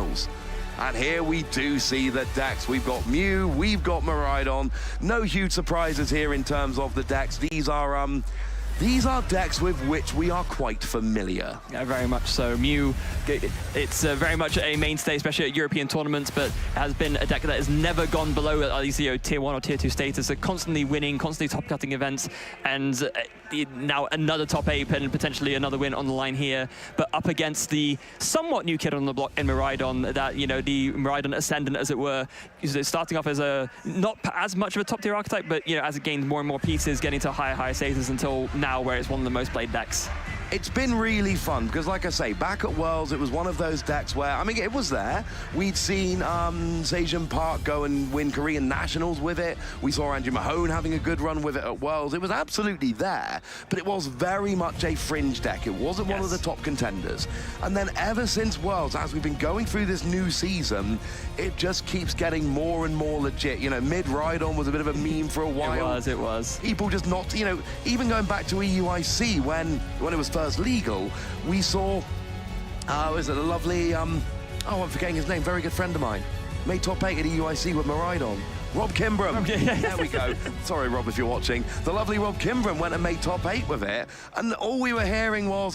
battles. And here we do see the decks. We've got Mew, we've got Miraidon. No huge surprises here in terms of the decks. These are decks with which we are quite familiar. Yeah, very much so. Mew, it's very much a mainstay, especially at European tournaments, but has been a deck that has never gone below at least tier 1 or tier 2 status. So constantly winning, constantly top-cutting events, and now another top 8 and potentially another win on the line here. But up against the somewhat new kid on the block in Miraidon, that, you know, the Miraidon Ascendant, as it were, starting off as a not as much of a top-tier archetype, but, you know, as it gains more and more pieces, getting to higher status until now, where it's one of the most played decks. It's been really fun because, like I say, back at Worlds, it was one of those decks where, I mean, it was there. We'd seen Sejun Park go and win Korean Nationals with it. We saw Andrew Mahone having a good run with it at Worlds. It was absolutely there, but it was very much a fringe deck. It wasn't one of the top contenders. And then ever since Worlds, as we've been going through this new season, it just keeps getting more and more legit. You know, Miraidon was a bit of a meme for a while. It was. People just not, you know, even going back to EUIC when it was first legal, we saw, is it a lovely, oh, I'm forgetting his name, very good friend of mine, made top 8 at EUIC with Miraidon. Rob Kimbram. There we go. Sorry, Rob, if you're watching. The lovely Rob Kimbram went and made top 8 with it, and all we were hearing was,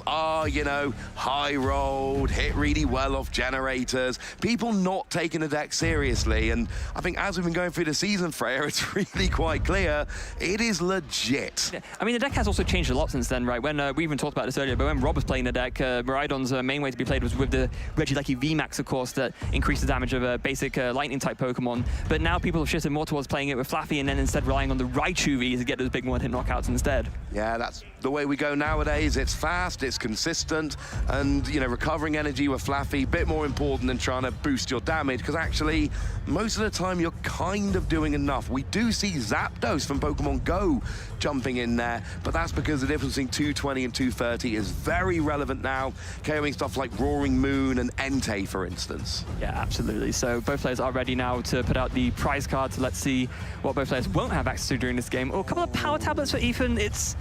you know, high rolled, hit really well off generators, people not taking the deck seriously. And I think as we've been going through the season, Freya, it's really quite clear it is legit. Yeah. I mean, the deck has also changed a lot since then, right? When we even talked about this earlier, but when Rob was playing the deck, Miraidon's main way to be played was with the Raikou V VMAX, of course, that increased the damage of a basic lightning-type Pokemon. But now people have shifted more towards playing it with Flaaffy and then instead relying on the Raichu V to get those big one-hit knockouts instead. Yeah, that's the way we go nowadays. It's fast, it's consistent, and, you know, recovering energy with Flaaffy, a bit more important than trying to boost your damage, because actually, most of the time, you're kind of doing enough. We do see Zapdos from Pokemon Go jumping in there, but that's because the difference between 220 and 230 is very relevant now, KOing stuff like Roaring Moon and Entei, for instance. Yeah, absolutely. So both players are ready now to put out the prize cards. Let's see what both players won't have access to during this game. Oh, a couple of power tablets for Ethan. It's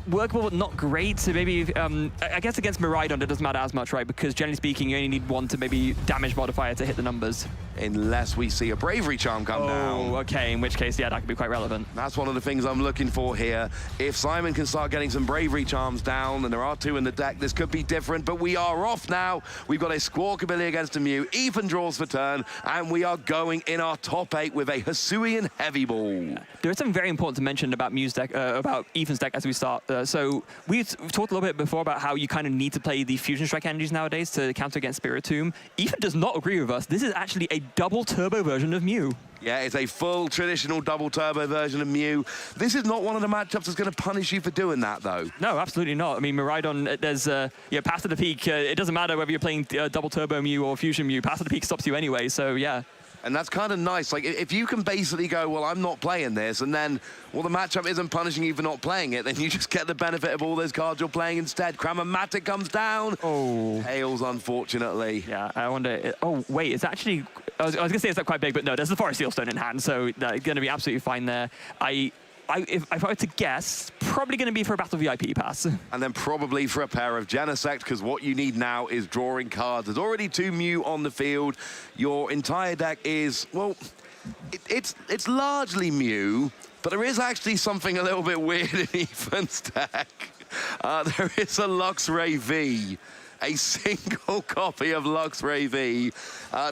workable, but not great. So maybe, I guess against Miraidon, it doesn't matter as much, right? Because generally speaking, you only need one to maybe damage modifier to hit the numbers. Unless we see a Bravery Charm come down. Oh, okay, in which case, yeah, that could be quite relevant. That's one of the things I'm looking for here. If Simon can start getting some Bravery Charms down, and there are 2 in the deck, this could be different, but we are off now. We've got a Squawkabilly against a Mew. Ethan draws for turn, and we are going in our top 8 with a Hisuian Heavy Ball. Yeah. There is something very important to mention about Mew's deck, about Ethan's deck as we start. So we've talked a little bit before about how you kind of need to play the Fusion Strike energies nowadays to counter against Spiritomb. Ethan does not agree with us. This is actually a double turbo version of Mew. Yeah, it's a full traditional double turbo version of Mew. This is not one of the matchups that's going to punish you for doing that, though. No, absolutely not. I mean, Miraidon, there's, yeah, Path to the Peak. It doesn't matter whether you're playing double turbo Mew or Fusion Mew. Path to the Peak stops you anyway, so yeah. And that's kind of nice. Like, if you can basically go, well, I'm not playing this, and then, well, the matchup isn't punishing you for not playing it, then you just get the benefit of all those cards you're playing instead. Cram-o-matic comes down. Oh. Hails, unfortunately. Yeah, I wonder, oh, wait, it's actually, I was going to say it's not quite big, but no, there's the Forest Sealstone in hand, so going to be absolutely fine there. If I were to guess, probably going to be for a Battle VIP Pass. And then probably for a pair of Genesect, because what you need now is drawing cards. There's already 2 Mew on the field. Your entire deck is, well, it's largely Mew, but there is actually something a little bit weird in Ethan's deck. There is a Luxray V. A single copy of Luxray V,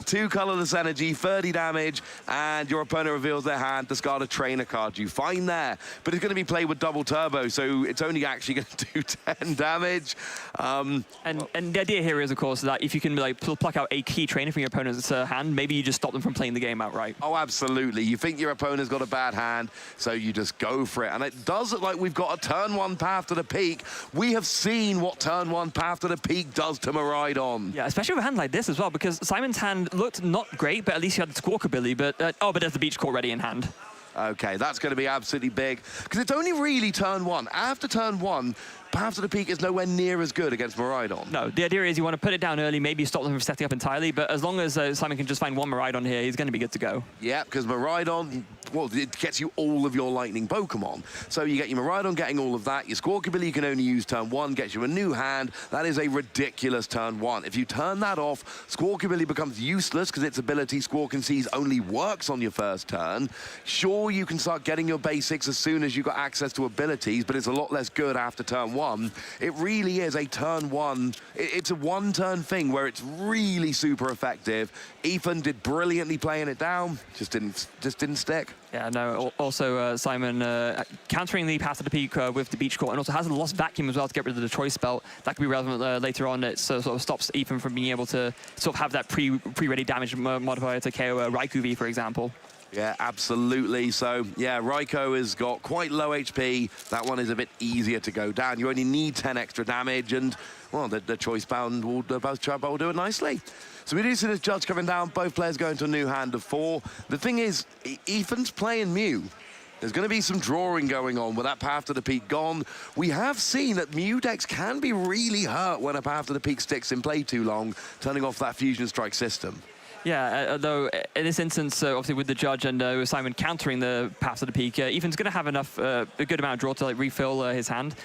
2 colorless energy, 30 damage, and your opponent reveals their hand, discard a trainer card you find there. But it's going to be played with double turbo, so it's only actually going to do 10 damage. And the idea here is, of course, that if you can like pluck out a key trainer from your opponent's hand, maybe you just stop them from playing the game outright. Oh, absolutely. You think your opponent's got a bad hand, so you just go for it. And it does look like we've got a turn 1 Path to the Peak. We have seen what turn 1 Path to the Peak does to Miraidon. Yeah, especially with a hand like this as well, because Simon's hand looked not great, but at least he had the Squawkabilly, but but there's the Beach Court ready in hand. Okay, that's going to be absolutely big, because it's only really turn 1. After turn 1, Path to the Peak is nowhere near as good against Miraidon. No, the idea is you want to put it down early, maybe stop them from setting up entirely, but as long as Simon can just find one Miraidon here, he's going to be good to go. Yeah, because Miraidon, well, it gets you all of your lightning Pokemon. So you get your Miraidon getting all of that. Your Squawkabilly you can only use turn 1, gets you a new hand. That is a ridiculous turn 1. If you turn that off, Squawkabilly becomes useless because its ability Squawk and Seize only works on your first turn. Sure, you can start getting your basics as soon as you got access to abilities, but it's a lot less good after turn 1. It really is a turn 1. It's a one-turn thing where it's really super effective. Ethan did brilliantly playing it down, just didn't stick. Yeah, no, also Simon countering the Path to the Peak with the Beach Court, and also has a Lost Vacuum as well to get rid of the Choice Belt. That could be relevant later on. It sort of stops Ethan from being able to sort of have that pre-ready damage modifier to KO Raikou V, for example. Yeah, absolutely. So, yeah, Raikou has got quite low HP. That one is a bit easier to go down. You only need 10 extra damage, and, well, the Choice Bound will, both Chubba will do it nicely. So we do see this Judge coming down. Both players going to a new hand of 4. The thing is, Ethan's playing Mew. There's going to be some drawing going on with that Path to the Peak gone. We have seen that Mew decks can be really hurt when a Path to the Peak sticks in play too long, turning off that Fusion Strike system. Yeah, though in this instance, obviously with the Judge and with Simon countering the Path to the Peak, Ethan's going to have enough, a good amount of draw to like refill his hand.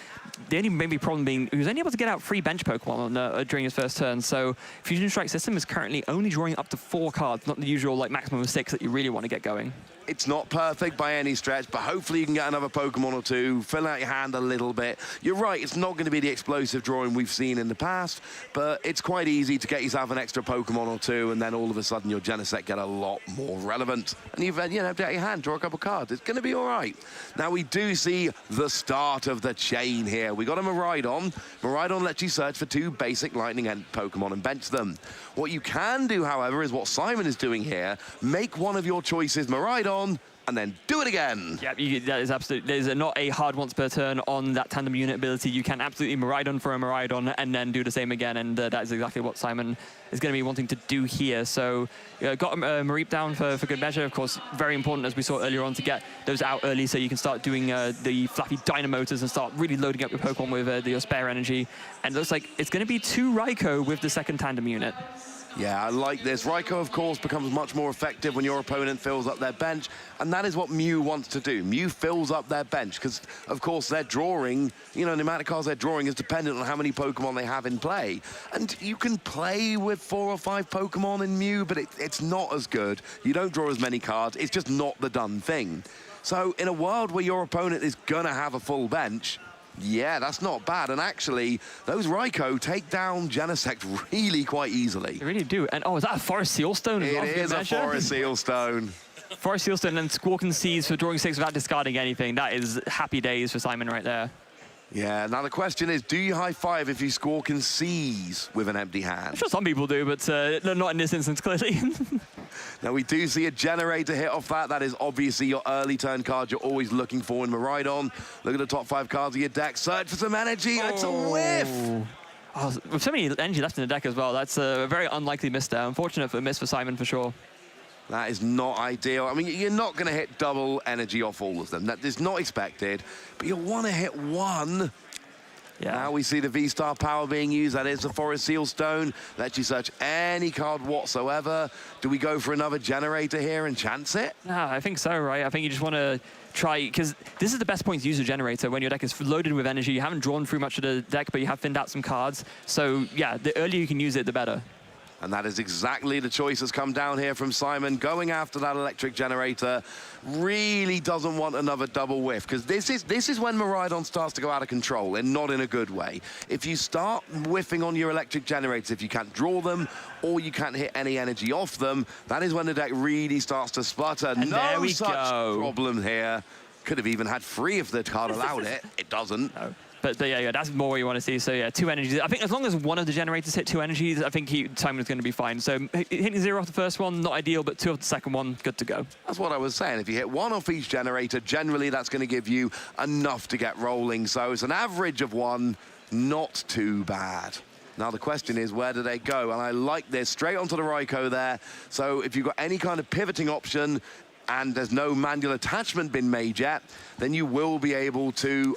The only maybe problem being he was only able to get out 3 bench Pokemon during his first turn, so Fusion Strike system is currently only drawing up to 4 cards, not the usual like maximum of 6 that you really want to get going. It's not perfect by any stretch, but hopefully you can get another Pokemon or 2, fill out your hand a little bit. You're right, it's not going to be the explosive drawing we've seen in the past, but it's quite easy to get yourself an extra Pokemon or 2, and then all of a sudden your Genesect get a lot more relevant. And you've, you know, get your hand, draw a couple cards. It's going to be all right. Now we do see the start of the chain here. We got a Miraidon. Miraidon lets you search for 2 basic lightning and Pokemon and bench them. What you can do, however, is what Simon is doing here. Make one of your choices Miraidon, and then do it again. Yeah, that is absolutely, there's not a hard once per turn on that tandem unit ability. You can absolutely Miraidon for a Miraidon and then do the same again, and that is exactly what Simon is going to be wanting to do here. So got Mareep down for good measure. Of course, very important, as we saw earlier on, to get those out early so you can start doing the Flaaffy Dynamotors and start really loading up your Pokemon with your spare energy. And it looks like it's going to be 2 Raikou with the second tandem unit. Yeah, I like this. Raikou, of course, becomes much more effective when your opponent fills up their bench, and that is what Mew wants to do. Mew fills up their bench, because, of course, their drawing, you know, the amount of cards they're drawing is dependent on how many Pokemon they have in play. And you can play with 4 or 5 Pokemon in Mew, but it's not as good. You don't draw as many cards. It's just not the done thing. So in a world where your opponent is going to have a full bench, yeah, that's not bad. And actually, those Raikou take down Genesect really quite easily. They really do. And, oh, is that a Forest Seal Stone? It is a Forest Seal Stone. Forest Seal Stone and Squawk and Seize for drawing 6 without discarding anything. That is happy days for Simon right there. Yeah, now the question is, do you high-five if you Squawk and Seize with an empty hand? I'm sure some people do, but not in this instance, clearly. Now, we do see a generator hit off that. That is obviously your early turn card you're always looking for in Miraidon. Look at the top 5 cards of your deck. Search for some energy. It's a whiff. Oh, with so many energy left in the deck as well, that's a very unlikely miss there. Unfortunate miss for Simon, for sure. That is not ideal. I mean, you're not going to hit double energy off all of them. That is not expected, but you'll want to hit 1. Yeah. Now we see the V-Star power being used. That is the Forest Seal Stone. Lets you search any card whatsoever. Do we go for another generator here and chance it? No, I think so, right? I think you just want to try, because this is the best point to use a generator when your deck is loaded with energy. You haven't drawn through much of the deck, but you have thinned out some cards. So, yeah, the earlier you can use it, the better. And that is exactly the choice that's come down here from Simon. Going after that electric generator, really doesn't want another double whiff, because this is when Miraidon starts to go out of control, and not in a good way. If you start whiffing on your electric generators, if you can't draw them, or you can't hit any energy off them, that is when the deck really starts to sputter. And no such problem here. Could have even had 3 if the card allowed it. It doesn't. No. But yeah, that's more what you want to see. So yeah, 2 energies. I think as long as one of the generators hit 2 energies, I think Simon's going to be fine. So hitting 0 off the first one, not ideal, but 2 off the second one, good to go. That's what I was saying. If you hit 1 off each generator, generally that's going to give you enough to get rolling. So it's an average of 1, not too bad. Now the question is, where do they go? And I like this, straight onto the Raikou there. So if you've got any kind of pivoting option, and there's no manual attachment been made yet, then you will be able to,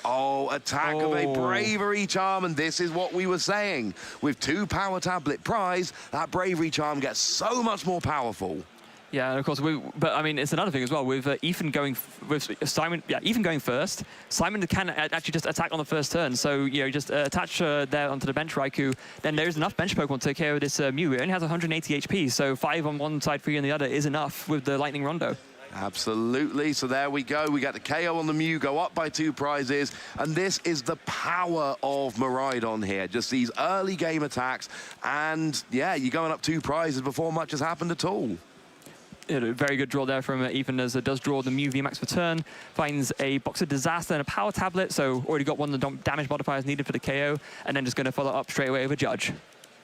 attack of a Bravery Charm, and this is what we were saying. With 2 Power Tablet prize, that Bravery Charm gets so much more powerful. Yeah, and of course, but I mean, it's another thing as well with Ethan going with Simon. Yeah, Ethan going first. Simon can actually just attack on the first turn. So you know, just attach there onto the bench Raikou. Then there's enough bench Pokemon to take care of this Mew. It only has 180 HP, so 5 on one side, 3 on the other is enough with the Lightning Rondo. Absolutely. So there we go. We got the KO on the Mew, go up by 2 prizes. And this is the power of Miraidon here. Just these early game attacks. And yeah, you're going up 2 prizes before much has happened at all. A very good draw there from Ethan, as it does draw the Mew VMAX for turn, finds a Box of Disaster and a Power Tablet, so already got one of the damage modifiers needed for the KO, and then just going to follow up straight away with a Judge.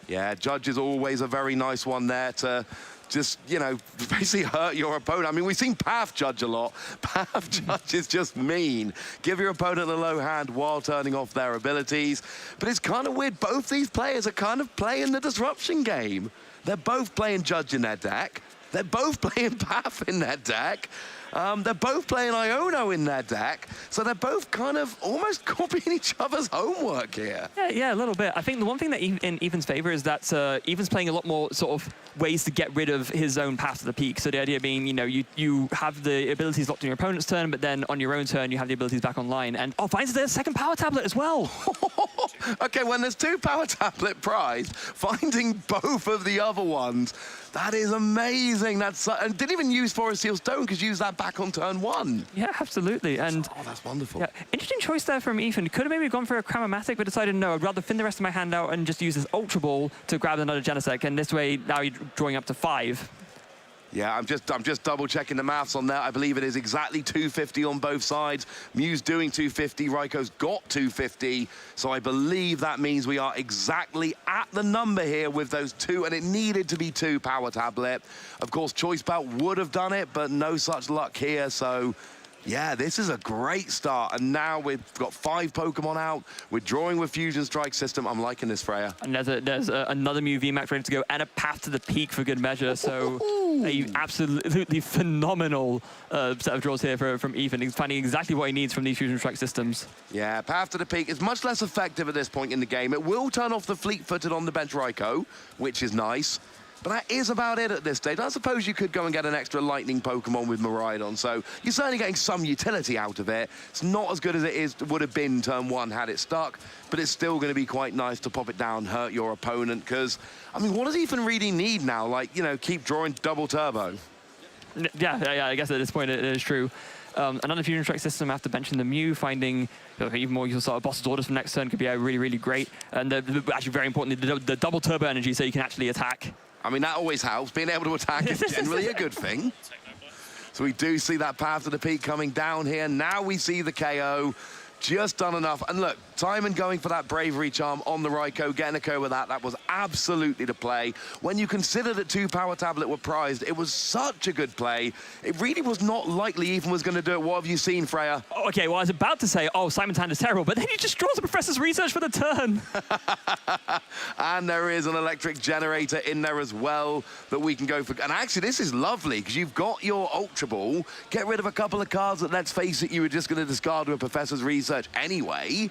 Yeah, Judge is always a very nice one there to just, you know, basically hurt your opponent. I mean, we've seen Path Judge a lot. Path Judge is just mean. Give your opponent a low hand while turning off their abilities. But it's kind of weird. Both these players are kind of playing the disruption game. They're both playing Judge in their deck. They're both playing Path in their deck. They're both playing Iono in their deck. So they're both kind of almost copying each other's homework here. Yeah, a little bit. I think the one thing that in Ethan's favor is that Ethan's playing a lot more sort of ways to get rid of his own path to the peak. So the idea being, you know, you have the abilities locked in your opponent's turn, but then on your own turn, you have the abilities back online. And, finds their second Power Tablet as well. Okay, when there's 2 Power Tablet prize, finding both of the other ones, that is amazing. That's and didn't even use Forest Seal Stone, because use that back on turn 1. Yeah, absolutely. And that's wonderful. Yeah, interesting choice there from Ethan. Could have maybe gone for a Cram-o-matic, but decided no, I'd rather thin the rest of my hand out and just use this Ultra Ball to grab another Genesect. And this way, now you're drawing up to 5. Yeah, I'm just double checking the maths on that. I believe it is exactly 250 on both sides. Mew's doing 250, Raikou's got 250. So I believe that means we are exactly at the number here with those 2, and it needed to be 2 Power Tablet. Of course, Choice Belt would have done it, but no such luck here. So yeah, this is a great start. And now we've got 5 Pokemon out. We're drawing with Fusion Strike system. I'm liking this, Freya. And there's another Mew VMAX ready to go, and a Path to the Peak for good measure. So a absolutely phenomenal set of draws here from Ethan. He's finding exactly what he needs from these Fusion Strike systems. Yeah, Path to the Peak is much less effective at this point in the game. It will turn off the fleet-footed on the bench Raikou, which is nice. But that is about it at this stage. I suppose you could go and get an extra lightning Pokemon with Miraidon, so you're certainly getting some utility out of it. It's not as good as it would have been turn 1 had it stuck, but it's still going to be quite nice to pop it down, hurt your opponent, because, I mean, what does Ethan really need now? Like, you know, keep drawing double turbo. Yeah, I guess at this point it is true. Another Fusion Strike system after benching the Mew, finding even more sort of boss's orders from next turn could be really, really great. And actually, very importantly, the double turbo energy, so you can actually attack. I mean, that always helps. Being able to attack is generally a good thing. So we do see that Path to the Peak coming down here. Now we see the KO. Just done enough. And look, Simon going for that Bravery Charm on the Raikou, getting a KO with that. That was absolutely the play. When you consider that 2 Power Tablet were prized, it was such a good play. It really was not likely Ethan was going to do it. What have you seen, Freya? Okay, well, I was about to say, Simon's hand is terrible, but then he just draws the Professor's Research for the turn. And there is an electric generator in there as well that we can go for. And actually, this is lovely, because you've got your Ultra Ball. Get rid of a couple of cards that, let's face it, you were just going to discard with Professor's Research anyway,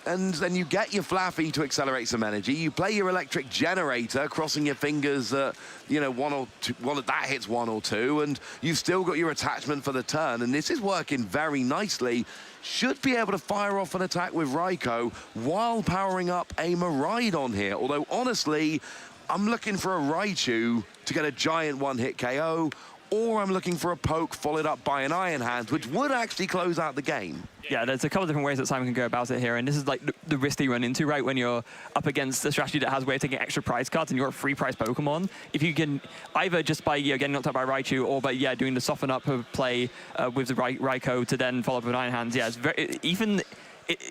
and then you get your Flaaffy to accelerate some energy. You play your electric generator, crossing your fingers that, you know, 1 or 2, that hits 1 or 2, and you've still got your attachment for the turn, and this is working very nicely. Should be able to fire off an attack with Raikou while powering up a Miraidon here, although honestly, I'm looking for a Raichu to get a giant one-hit KO, or I'm looking for a poke followed up by an Iron Hand, which would actually close out the game. Yeah, there's a couple of different ways that Simon can go about it here, and this is like the risk that you run into, right? When you're up against a strategy that has a way of taking extra prize cards and you're a free prize Pokemon, if you can either just by getting knocked out by Raichu, or by doing the soften up of play with the Raikou to then follow up with an Iron Hands, it's very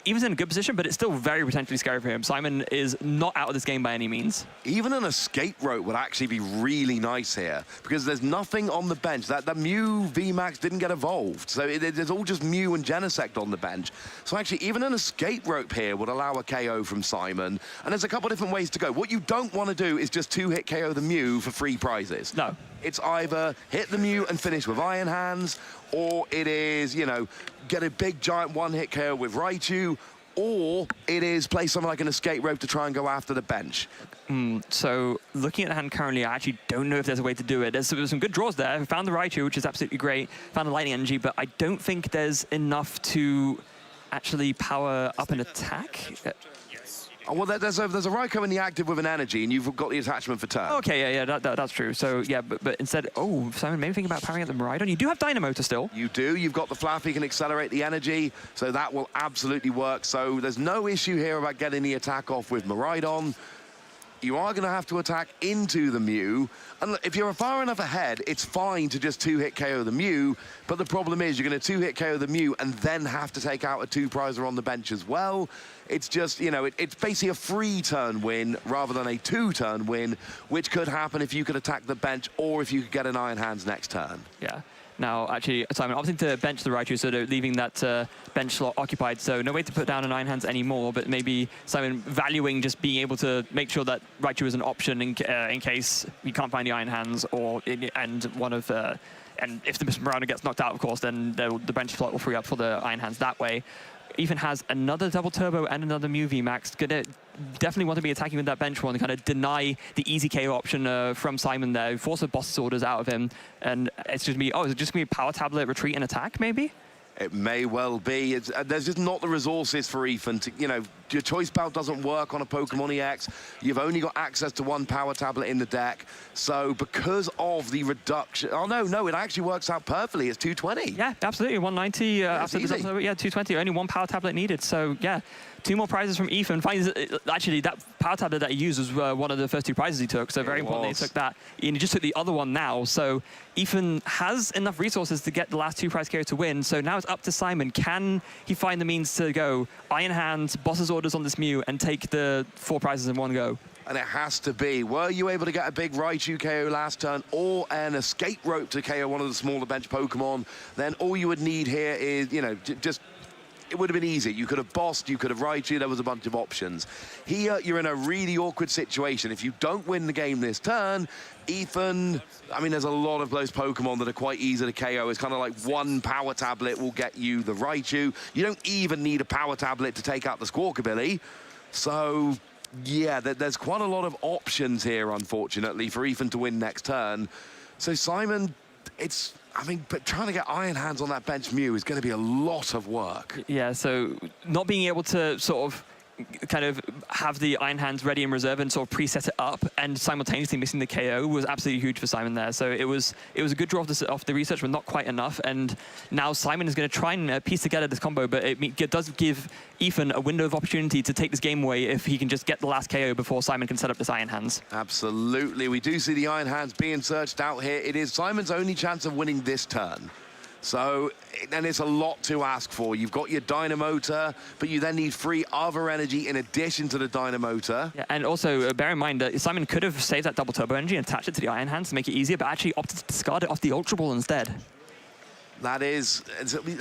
Even's in a good position, but it's still very potentially scary for him. Simon is not out of this game by any means. Even an Escape Rope would actually be really nice here, because there's nothing on the bench. That Mew VMAX didn't get evolved, so there's all just Mew and Genesect on the bench. So actually, even an Escape Rope here would allow a KO from Simon, and there's a couple of different ways to go. What you don't want to do is just 2-hit KO the Mew for free prizes. No. it's either hit the Mew and finish with Iron Hands, or it is, you know, get a big giant one-hit KO with Raichu, or it is play something like an Escape Rope to try and go after the bench. So looking at the hand currently, I actually don't know if there's a way to do it. There's some good draws there. We found the Raichu, which is absolutely great. Found the Lightning Energy, but I don't think there's enough to actually power up an attack. Oh, well, there's a Raikou in the active with an energy, and you've got the attachment for turn. Okay, yeah, that's true. So, yeah, but instead, oh, Simon, maybe think about powering up the Miraidon. You do have Dynamotor still. You do. You've got the Flaaffy, can accelerate the energy, so that will absolutely work. So there's no issue here about getting the attack off with Miraidon. You are going to have to attack into the Mew. And look, if you're far enough ahead, it's fine to just two-hit KO the Mew, but the problem is you're going to two-hit KO the Mew and then have to take out a two-prizer on the bench as well. It's just, you know, it's basically a free-turn win rather than a two-turn win, which could happen if you could attack the bench or if you could get an Iron Hands next turn. Yeah. Now, actually, Simon opting to bench the Raichu, so they're leaving that bench slot occupied. So no way to put down an Iron Hands anymore, but maybe Simon valuing just being able to make sure that Raichu is an option in case you can't find the Iron Hands, or and if the Miraidon gets knocked out, of course, then the bench slot will free up for the Iron Hands that way. Ethan has another double turbo and another Mew VMAX. Gonna definitely want to be attacking with that bench one and kind of deny the easy KO option from Simon there, force the boss's orders out of him. And it's just me, is it just gonna be Power Tablet, retreat and attack maybe? It may well be. There's just not the resources for Ethan to, you know, your choice belt doesn't work on a Pokemon EX. You've only got access to one Power Tablet in the deck. So because of the reduction, no, it actually works out perfectly. It's 220. Yeah, absolutely. 190 after the 220. Only one Power Tablet needed. So yeah, 2 more prizes from Ethan. Finds actually that Power Tablet that he used was one of the first 2 prizes he took. So very important that he took that. And he just took the other one now. So Ethan has enough resources to get the last 2 prize KO to win. So now it's up to Simon. Can he find the means to go Iron Hands, Boss's orders on this Mew, and take the 4 prizes in one go? And it has to be. Were you able to get a big Raichu KO last turn or an Escape Rope to KO one of the smaller bench Pokemon, then all you would need here is, you know, just... It would have been easy. You could have bossed, you could have Raichu, there was a bunch of options. Here, you're in a really awkward situation. If you don't win the game this turn, Ethan, I mean, there's a lot of those Pokemon that are quite easy to KO. It's kind of like one Power Tablet will get you the Raichu. You don't even need a Power Tablet to take out the Squawkabilly. So, yeah, there's quite a lot of options here, unfortunately, for Ethan to win next turn. So, Simon, but trying to get Iron Hands on that bench Mew is going to be a lot of work. Yeah, so not being able to sort of kind of have the Iron Hands ready in reserve and sort of preset it up and simultaneously missing the KO was absolutely huge for Simon there. So it was a good draw off the research, but not quite enough. And now Simon is going to try and piece together this combo, but it does give Ethan a window of opportunity to take this game away if he can just get the last KO before Simon can set up this Iron Hands. Absolutely. We do see the Iron Hands being searched out here. It is Simon's only chance of winning this turn. So, and it's a lot to ask for. You've got your Dynamotor, but you then need 3 other energy in addition to the Dynamotor. Yeah, and also bear in mind that Simon could have saved that double turbo energy and attached it to the Iron Hands to make it easier, but actually opted to discard it off the Ultra Ball instead. That is,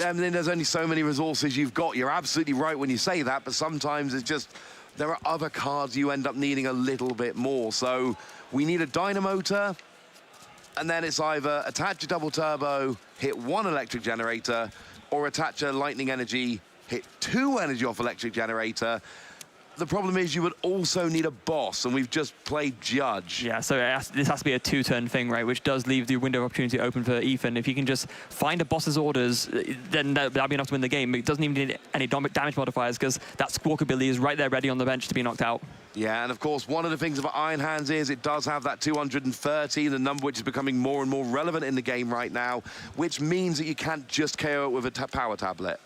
I mean, there's only so many resources you've got. You're absolutely right when you say that, but sometimes it's just, there are other cards you end up needing a little bit more. So we need a Dynamotor, and then it's either attach a double turbo, hit 1 electric generator, or attach a lightning energy, hit 2 energy off electric generator. The problem is you would also need a boss, and we've just played Judge. Yeah, so this has to be a 2-turn thing, right, which does leave the window of opportunity open for Ethan. If he can just find a boss's orders, then that'll be enough to win the game. It doesn't even need any damage modifiers because that Squawkabilly is right there ready on the bench to be knocked out. Yeah, and of course, one of the things about Iron Hands is it does have that 230, the number which is becoming more and more relevant in the game right now, which means that you can't just KO it with a Power Tablet.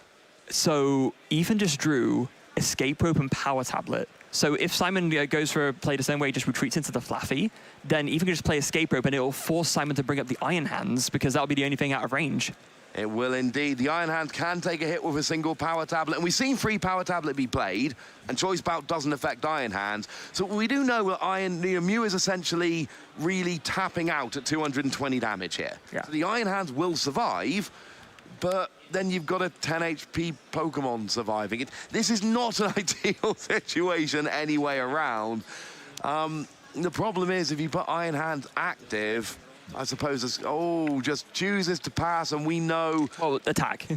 So Ethan just drew Escape Rope and Power Tablet. So if Simon goes for a play the same way, just retreats into the Flaaffy, then Ethan can just play Escape Rope and it will force Simon to bring up the Iron Hands because that'll be the only thing out of range. It will indeed. The Iron Hands can take a hit with a single Power Tablet, and we've seen 3 Power Tablet be played, and Choice Bout doesn't affect Iron Hands. So we do know that Mew is essentially really tapping out at 220 damage here. Yeah. So the Iron Hands will survive, but then you've got a 10 HP Pokemon surviving. This is not an ideal situation any way around. The problem is if you put Iron Hands active, I suppose it's, oh, just chooses to pass, and we know. Well, attack.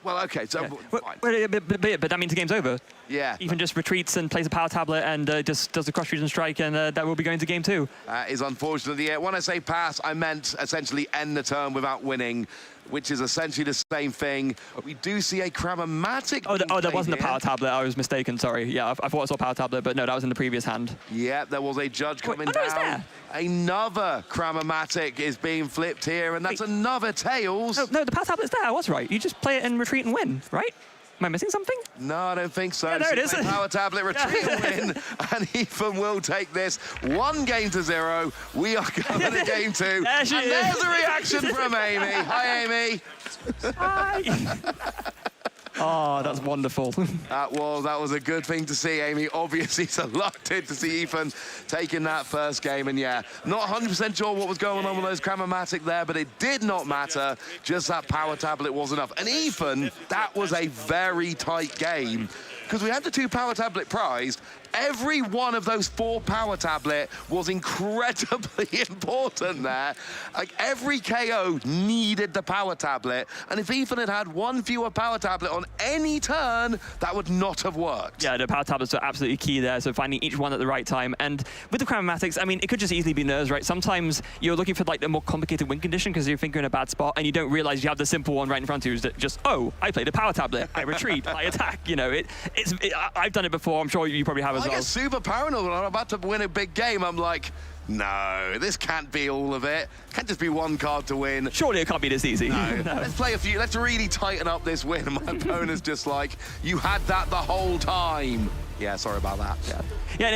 Well, okay, so fine. But that means the game's over. Yeah. Ethan just retreats and plays a Power Tablet and just does the cross-region strike, and that will be going to game 2. Is unfortunately, when I say pass, I meant essentially end the turn without winning, which is essentially the same thing. We do see a Cram-o-matic. Oh, that wasn't a Power Tablet. I was mistaken. Sorry. Yeah, I thought I saw Power Tablet, but no, that was in the previous hand. Yeah, there was a Judge coming down. It's there. Another Cram-o-matic is being flipped here, and that's another Tails. No, the Power Tablet's there. I was right. You just play it and retreat and win, right? Am I missing something? No, I don't think so. Yeah, there it is. Power Tablet, retreat and win, and Ethan will take this 1-0. We are going to game 2. There and there's a reaction from Amy. Hi, Amy. Hi. Oh, that's wonderful. That was a good thing to see, Amy. Obviously, delighted to see Ethan taking that first game. And yeah, not 100% sure what was going on with those Cram-o-matic there, but it did not matter. Just that Power Tablet was enough. And Ethan, that was a very tight game, because we had the 2 Power Tablet prized. Every one of those 4 Power Tablet was incredibly important there. Like, every KO needed the Power Tablet, and if Ethan had had 1 fewer Power Tablet on any turn, that would not have worked. Yeah, the Power Tablets are absolutely key there, so finding each one at the right time. And with the Cram-o-matics, I mean, it could just easily be nerves, right? Sometimes you're looking for, like, the more complicated win condition because you're thinking in a bad spot, and you don't realize you have the simple one right in front of you. Is that just, oh, I played a Power Tablet, I retreat, I attack. You know, I've done it before. I'm sure you probably have as well. I get super paranoid when I'm about to win a big game. I'm like, no, this can't be all of it. Can't just be 1 card to win. Surely it can't be this easy. No. No. Let's play a few. Let's really tighten up this win. And my opponent's just like, you had that the whole time. Yeah, sorry about that. Yeah,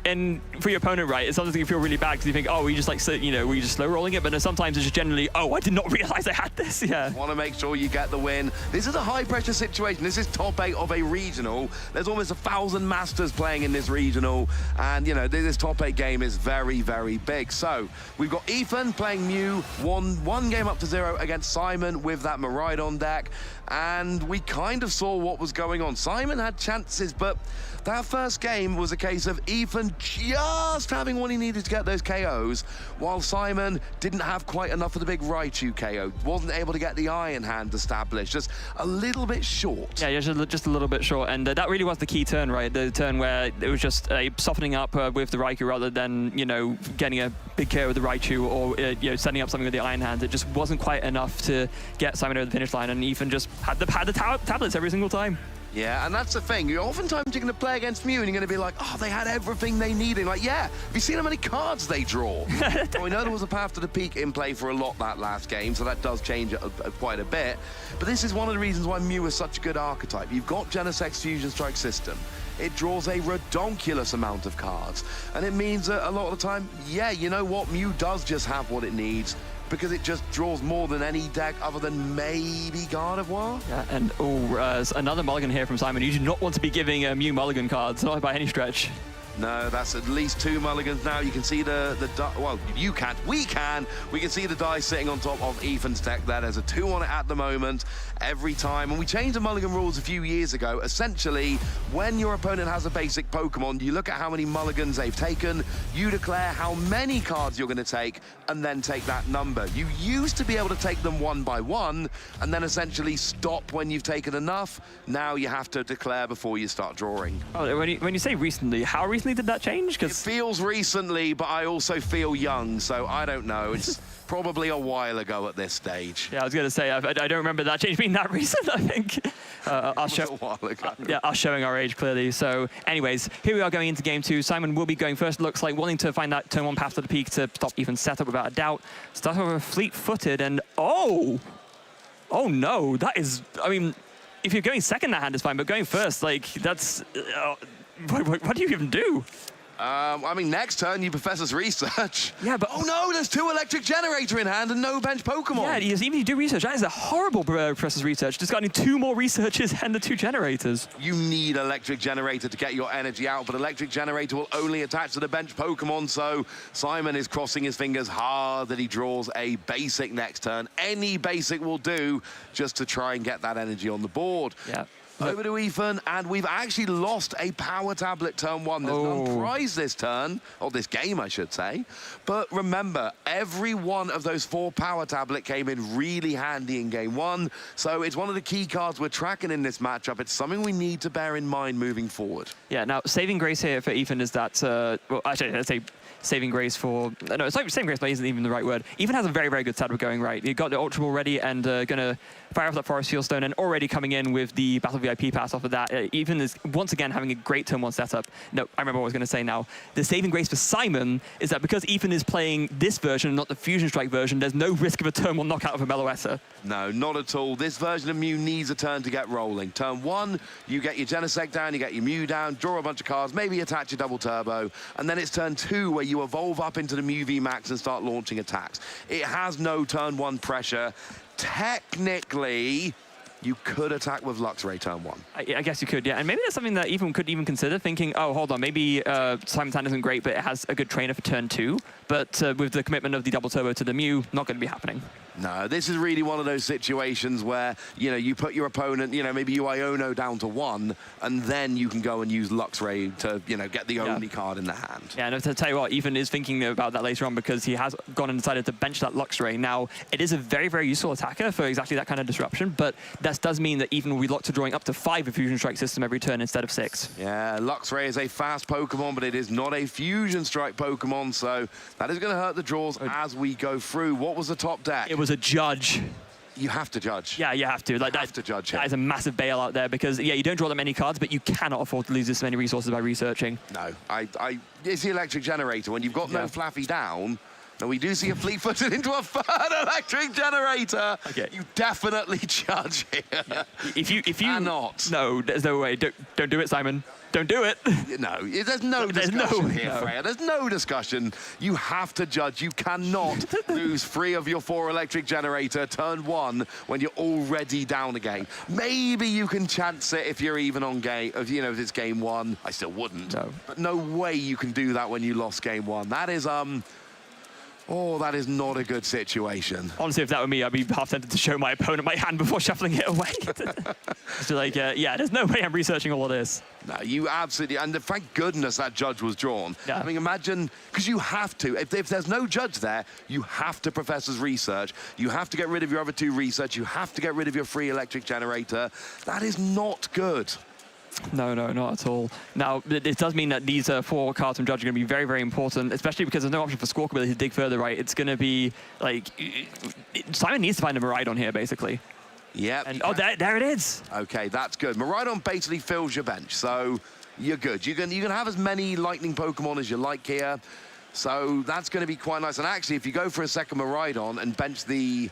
and for your opponent, right, it's something you feel really bad because you think, oh, we just like, you know, we just slow rolling it, but sometimes it's just generally, oh, I did not realize I had this. Yeah. Want to make sure you get the win. This is a high pressure situation. This is top 8 of a regional. There's almost 1,000 masters playing in this regional, and you know this top 8 game is very, very big. So we've got Ethan playing Mew, one game up to 0 against Simon with that Miraidon deck, and we kind of saw what was going on. Simon had chances, but that first game was a case of Ethan just having what he needed to get those KOs, while Simon didn't have quite enough of the big Raichu KO. Wasn't able to get the Iron Hand established, just a little bit short. Yeah, just a little bit short, and that really was the key turn, right? The turn where it was just softening up with the Raikou rather than, you know, getting a big KO with the Raichu or, you know, setting up something with the Iron Hand. It just wasn't quite enough to get Simon over the finish line, and Ethan just had the tablets every single time. Yeah, and that's the thing. Oftentimes you're going to play against Mew and you're going to be like, oh, they had everything they needed. Like, yeah, have you seen how many cards they draw? Well, we know there was a path to the peak in play for a lot that last game, so that does change it quite a bit. But this is one of the reasons why Mew is such a good archetype. You've got Genesect's Fusion Strike system. It draws a redonkulous amount of cards. And it means that a lot of the time, yeah, you know what? Mew does just have what it needs, because it just draws more than any deck other than maybe Gardevoir. Yeah, and another mulligan here from Simon. You do not want to be giving Mew mulligan cards, not by any stretch. No, that's at least 2 mulligans now. You can see well, you can't, we can see the die sitting on top of Ethan's deck there. There's a 2 on it at the moment every time. And we changed the mulligan rules a few years ago. Essentially, when your opponent has a basic Pokemon, you look at how many mulligans they've taken, you declare how many cards you're going to take, and then take that number. You used to be able to take them 1 by 1, and then essentially stop when you've taken enough. Now you have to declare before you start drawing. Oh, when you say recently, how recently did that change? It feels recently, but I also feel young, so I don't know. It's probably a while ago at this stage. Yeah, I was going to say, I don't remember that change being that recent, I think. Us a while ago. Yeah, us showing our age, clearly. So, anyways, here we are going into game 2. Simon will be going first, looks like, wanting to find that turn 1 path to the peak to stop Ethan's setup without a doubt. Start off fleet-footed, and oh no, that is, I mean, if you're going second, that hand is fine, but going first, like, that's, what do you even do? I mean, next turn, you Professor's Research. Yeah, but... Oh, no, there's 2 Electric Generator in hand and no bench Pokemon. Yeah, even if you do Research, that is a horrible Professor's Research. Just got 2 more Researches and the 2 Generators. You need Electric Generator to get your energy out, but Electric Generator will only attach to the bench Pokemon, so Simon is crossing his fingers hard that he draws a basic next turn. Any basic will do just to try and get that energy on the board. Yeah. Over to Ethan, and we've actually lost a Power Tablet turn 1. There's no prize this turn, or this game, I should say. But remember, every one of those 4 Power Tablet came in really handy in game 1. So it's one of the key cards we're tracking in this matchup. It's something we need to bear in mind moving forward. Yeah, now, saving grace here for Ethan is that, well, actually, let's say saving grace for, no, it's like saving grace, but isn't even the right word. Ethan has a very, very good setup going right. He got the Ultra Ball ready and gonna fire off that Forest Fieldstone, and already coming in with the Battle VIP Pass off of that. Ethan is once again having a great turn 1 setup. No, I remember what I was gonna say now. The saving grace for Simon is that because Ethan is playing this version, not the Fusion Strike version, there's no risk of a turn 1 knockout of a Meloetta. No, not at all. This version of Mew needs a turn to get rolling. Turn 1, you get your Genesect down, you get your Mew down, draw a bunch of cards, maybe attach your double turbo, and then it's turn 2 where you evolve up into the Mew VMAX and start launching attacks. It has no turn 1 pressure. Technically, you could attack with Luxray turn 1. I guess you could, yeah. And maybe that's something that Ethan could even consider, thinking, oh, hold on, maybe Simon's hand isn't great, but it has a good trainer for turn 2. But with the commitment of the double turbo to the Mew, not going to be happening. No, this is really one of those situations where, you know, you put your opponent, you know, maybe you Iono down to 1, and then you can go and use Luxray to, you know, get the only card in the hand. Yeah, and to tell you what, Ethan is thinking about that later on because he has gone and decided to bench that Luxray. Now, it is a very, very useful attacker for exactly that kind of disruption, but that does mean that Ethan will be locked to drawing up to 5 a Fusion Strike system every turn instead of 6. Yeah, Luxray is a fast Pokemon, but it is not a Fusion Strike Pokemon, so that is going to hurt the draws as we go through. What was the top deck? It was a Judge. You have to judge. Yeah, you have to. Like, you have to judge him. That is a massive bailout there because, yeah, you don't draw that many cards, but you cannot afford to lose this many resources by researching. No, it's the electric generator. When you've got no Flaaffy down, and we do see a fleet-footed into a third electric generator. Okay. You definitely judge here. Yeah. If you cannot. No, there's no way. Don't do it, Simon. Don't do it. No, there's no discussion here, Freya. There's no discussion. You have to judge. You cannot lose 3 of your 4 electric generator turn 1 when you're already down a game. Maybe you can chance it if you're even on game, you know, if it's game 1. I still wouldn't. No. But no way you can do that when you lost game 1. That is, oh, that is not a good situation. Honestly, if that were me, I'd be half tempted to show my opponent my hand before shuffling it away. So, like, yeah, there's no way I'm researching all of this. No, you absolutely, and thank goodness that Judge was drawn. Yeah. I mean, imagine, because you have to, if there's no Judge there, you have to Professor's Research, you have to get rid of your other 2 research, you have to get rid of your free electric generator. That is not good. No, not at all. Now, it does mean that these 4 cards from Judge are going to be very, very important, especially because there's no option for Squawkabilly to dig further, right? It's going to be, like, Simon needs to find a Miraidon here, basically. Yep. And, oh, there it is. Okay, that's good. Miraidon basically fills your bench, so you're good. You can have as many lightning Pokemon as you like here, so that's going to be quite nice. And actually, if you go for a second Miraidon and bench the,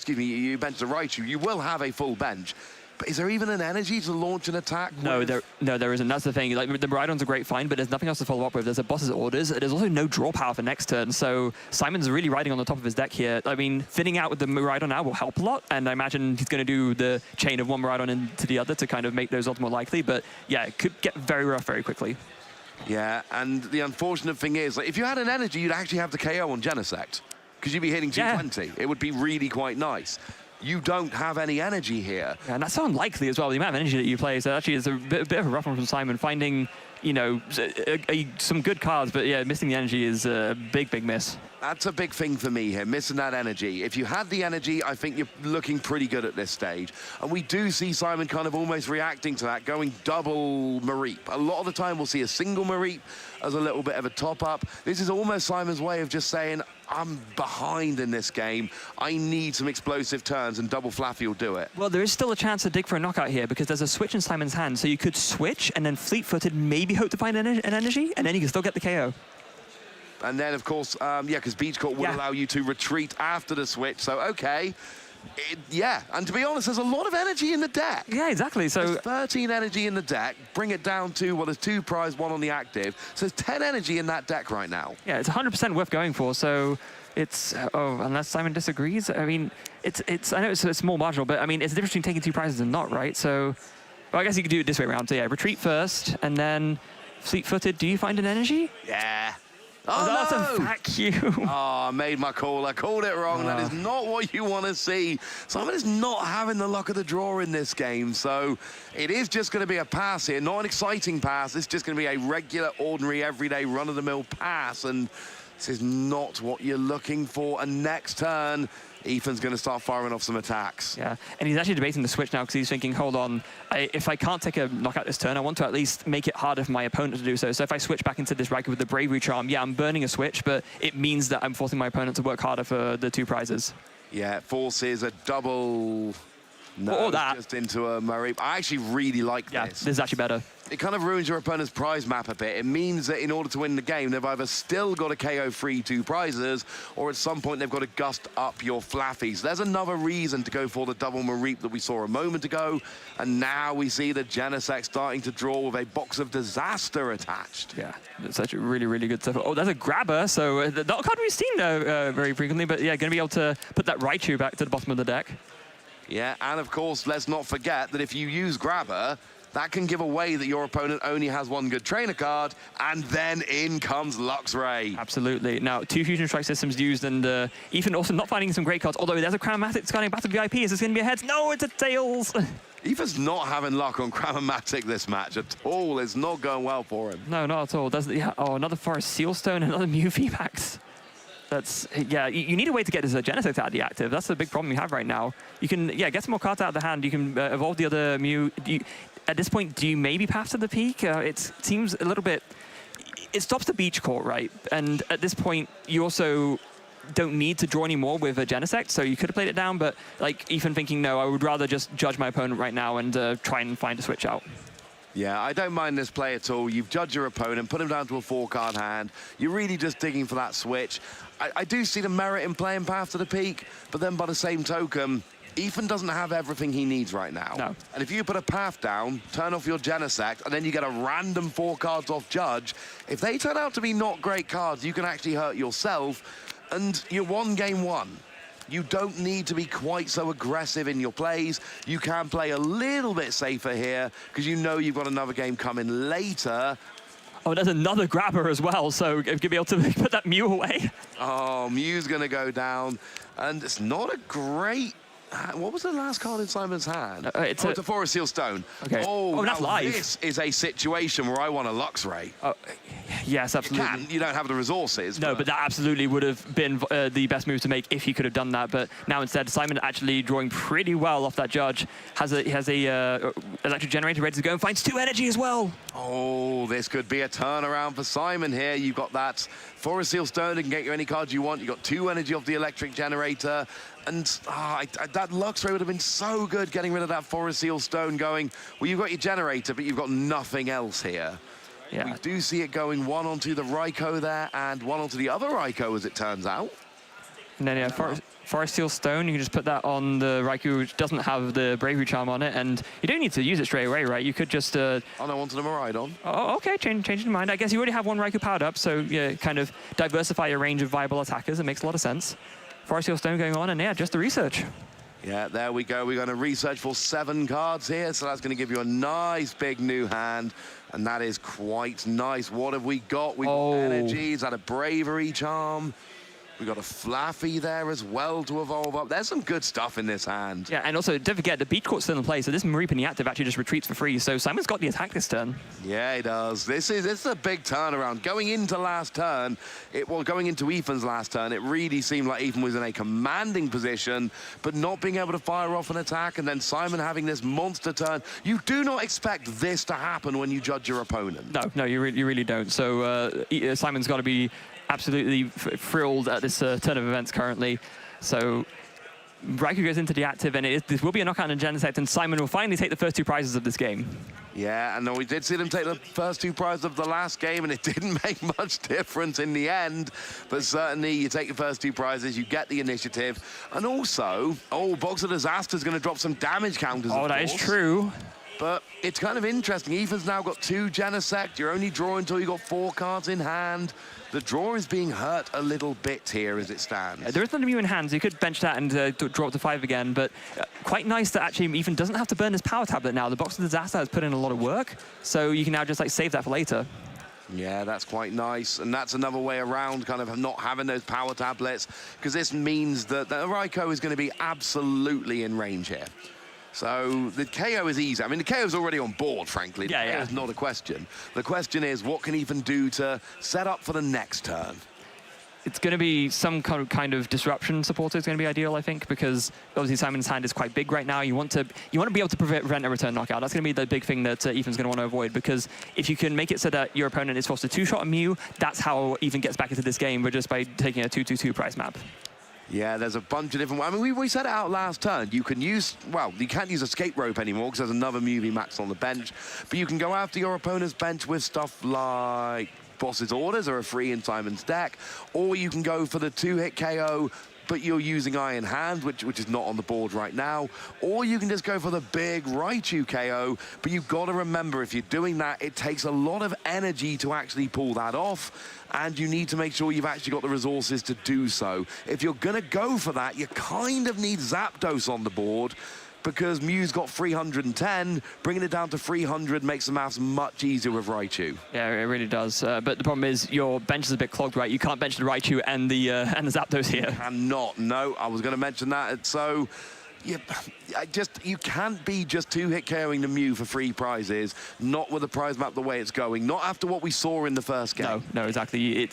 you bench the Raichu, you will have a full bench. But is there even an energy to launch an attack? No, there isn't. That's the thing. Like, the Miraidon's a great find, but there's nothing else to follow up with. There's a boss's orders. There's also no draw power for next turn, so Simon's really riding on the top of his deck here. I mean, thinning out with the Miraidon now will help a lot, and I imagine he's going to do the chain of one Miraidon into the other to kind of make those odds more likely, but yeah, it could get very rough very quickly. Yeah, and the unfortunate thing is, like, if you had an energy, you'd actually have to KO on Genesect, because you'd be hitting 220. Yeah. It would be really quite nice. You don't have any energy here. Yeah, and that's so unlikely as well, the amount of energy that you play. So actually, it's a bit of a rough one from Simon, finding, you know, some good cards, but yeah, missing the energy is a big, big miss. That's a big thing for me here, missing that energy. If you had the energy, I think you're looking pretty good at this stage. And we do see Simon kind of almost reacting to that, going double Mareep. A lot of the time, we'll see a single Mareep as a little bit of a top-up. This is almost Simon's way of just saying, I'm behind in this game. I need some explosive turns, and double Flaaffy will do it. Well, there is still a chance to dig for a knockout here, because there's a switch in Simon's hand, so you could switch and then fleet-footed maybe hope to find an energy, and then you can still get the KO. And then, of course, yeah, because Beach Court would allow you to retreat after the switch. So, okay. Yeah, and to be honest, there's a lot of energy in the deck. Yeah, exactly. So there's 13 energy in the deck. Bring it down to, well, there's 2 prize, 1 on the active. So there's 10 energy in that deck right now. Yeah, it's 100% worth going for. So it's, oh, unless Simon disagrees. I mean, I know it's more marginal, but I mean, it's the difference between taking 2 prizes and not, right? So, well, I guess you could do it this way around. So yeah, retreat first, and then fleet-footed. Do you find an energy? Yeah. Oh, that's no! a vacuum. Oh, I made my call. I called it wrong. That is not what you want to see. Simon is not having the luck of the draw in this game, so it is just going to be a pass here. Not an exciting pass. It's just going to be a regular, ordinary, everyday, run-of-the-mill pass, and this is not what you're looking for. And next turn, Ethan's going to start firing off some attacks. Yeah, and he's actually debating the switch now because he's thinking, hold on, if I can't take a knockout this turn, I want to at least make it harder for my opponent to do so. So if I switch back into this Raikou with the Bravery Charm, yeah, I'm burning a switch, but it means that I'm forcing my opponent to work harder for the 2 prizes. Yeah, it forces a double... No, that. Just into a Mareep. I actually really like Yeah, this. this is actually better. It kind of ruins your opponent's prize map a bit. It means that in order to win the game, they've either still got to KO free 2 prizes, or at some point they've got to gust up your Flaaffy. So there's another reason to go for the double Mareep that we saw a moment ago. And now we see the Genesect starting to draw with a Box of Disaster attached. Yeah, it's actually really, really good stuff. Oh, there's a Grabber, so not a card we've seen very frequently, but yeah, going to be able to put that Raichu back to the bottom of the deck. Yeah, and of course, let's not forget that if you use Grabber, that can give away that your opponent only has 1 good trainer card, and then in comes Luxray. Absolutely. Now, 2 Fusion Strike systems used, and Ethan also not finding some great cards, although there's a Cram-o-matic scanning Battle VIP. Is this going to be a heads? No, it's a tails. Ethan's not having luck on Cram-o-matic this match at all. It's not going well for him. No, not at all. Oh, another Forest Sealstone, another Mew VMAX. That's, yeah, you need a way to get this Genesect out of the active. That's the big problem you have right now. You can, yeah, get some more cards out of the hand. You can evolve the other Mew. At this point, do you maybe path to the peak? It seems a little bit... It stops the beach court, right? And at this point, you also don't need to draw anymore with a Genesect, so you could have played it down, but like Ethan thinking, no, I would rather just judge my opponent right now and try and find a switch out. Yeah, I don't mind this play at all. You've judged your opponent, put him down to a 4-card hand. You're really just digging for that switch. I do see the merit in playing Path to the Peak, but then by the same token, Ethan doesn't have everything he needs right now. No. And if you put a Path down, turn off your Genesect, and then you get a random 4 cards off Judge, if they turn out to be not great cards, you can actually hurt yourself, and you're 1 game 1. You don't need to be quite so aggressive in your plays. You can play a little bit safer here because you know you've got another game coming later. Oh, there's another Grabber as well, so you'll be able to put that Mew away. Oh, Mew's going to go down, and it's not a great... What was the last card in Simon's hand? It's a Forest Seal Stone. Okay. Oh, that's live. This is a situation where I want a Luxray. Yes, absolutely. You don't have the resources. No, but that absolutely would have been the best move to make if he could have done that. But now instead, Simon actually drawing pretty well off that Judge. Has a electric generator ready to go and finds 2 energy as well. Oh, this could be a turnaround for Simon here. You've got that Forest Seal Stone that can get you any cards you want. You've got 2 energy off the electric generator. And that Luxray would have been so good getting rid of that Forest Seal Stone going, well, you've got your generator, but you've got nothing else here. Yeah. We do see it going 1 onto the Raikou there and 1 onto the other Raikou, as it turns out. And then, yeah, Forest Seal Stone, you can just put that on the Raikou, which doesn't have the Bravery Charm on it, and you don't need to use it straight away, right? You could just... Oh, no, onto the Miraidon. Oh, okay, changing your mind. I guess you already have 1 Raikou powered up, so yeah, kind of diversify your range of viable attackers. It makes a lot of sense. Forest Seal Stone going on, and yeah, just the research. Yeah, there we go. We're going to research for 7 cards here, so that's going to give you a nice big new hand, and that is quite nice. What have we got? We've got energies, and a Bravery Charm. We've got a Flaaffy there as well to evolve up. There's some good stuff in this hand. Yeah, and also, don't forget, the beach court's still in play, so this Mareep in the active actually just retreats for free, so Simon's got the attack this turn. Yeah, he does. This is a big turnaround. Going into last turn, going into Ethan's last turn, it really seemed like Ethan was in a commanding position, but not being able to fire off an attack, and then Simon having this monster turn. You do not expect this to happen when you judge your opponent. No, you really don't. So Simon's got to be absolutely thrilled at this turn of events currently. So Raikou goes into the active, and this will be a knockout in Genesect, and Simon will finally take the first 2 prizes of this game. Yeah, and we did see them take the first 2 prizes of the last game, and it didn't make much difference in the end. But certainly, you take the first 2 prizes, you get the initiative, and also, Box of Disaster is going to drop some damage counters. Oh, that is true. But it's kind of interesting. Ethan's now got 2 Genesect. You're only drawing until you got 4 cards in hand. The draw is being hurt a little bit here as it stands. There is not a Mew in hand, so you could bench that and draw up to 5 again, but quite nice that actually Ethan doesn't have to burn his Power Tablet now. The Box of Disaster has put in a lot of work, so you can now just like save that for later. Yeah, that's quite nice. And that's another way around kind of not having those power tablets, because this means that the Raikou is going to be absolutely in range here. So the KO is easy. I mean, the KO is already on board, frankly. The KO is not a question. The question is, what can Ethan do to set up for the next turn? It's going to be some kind of disruption supporter is going to be ideal, I think, because obviously Simon's hand is quite big right now. You want to be able to prevent a return knockout. That's going to be the big thing that Ethan's going to want to avoid, because if you can make it so that your opponent is forced to two-shot a Mew, that's how Ethan gets back into this game, but just by taking a 2-2-2 price map. Yeah, there's a bunch of different... I mean, we said it out last turn. You can use... Well, you can't use Escape Rope anymore because there's another Mew VMAX on the bench, but you can go after your opponent's bench with stuff like Boss's Orders or a free in Simon's deck, or you can go for the 2-hit KO, but you're using Iron Hand, which is not on the board right now, or you can just go for the big Raichu KO, but you've got to remember, if you're doing that, it takes a lot of energy to actually pull that off, and you need to make sure you've actually got the resources to do so. If you're going to go for that, you kind of need Zapdos on the board, because Mew's got 310, bringing it down to 300 makes the maths much easier with Raichu. Yeah, it really does. But the problem is your bench is a bit clogged, right? You can't bench the Raichu and the Zapdos here. You cannot. No, I was going to mention that. So, yeah, you can't be just 2-hit KOing the Mew for free prizes, not with the prize map the way it's going, not after what we saw in the first game. No, exactly.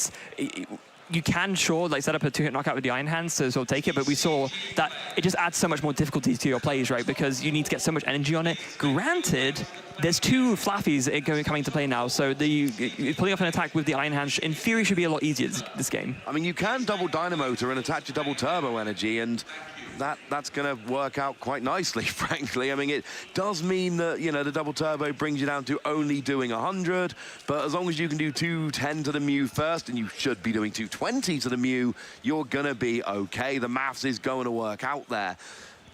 You can, sure, like set up a 2-hit knockout with the Iron Hands to sort of take it, but we saw that it just adds so much more difficulty to your plays, right? Because you need to get so much energy on it. Granted, there's 2 Flaaffies coming into play now, so pulling off an attack with the Iron Hands, in theory, should be a lot easier this game. I mean, you can double Dynamotor and attach your double Turbo Energy, and that's going to work out quite nicely, frankly. I mean, it does mean that, you know, the double turbo brings you down to only doing 100, but as long as you can do 210 to the Mew first, and you should be doing 220 to the Mew, you're going to be okay. The maths is going to work out there.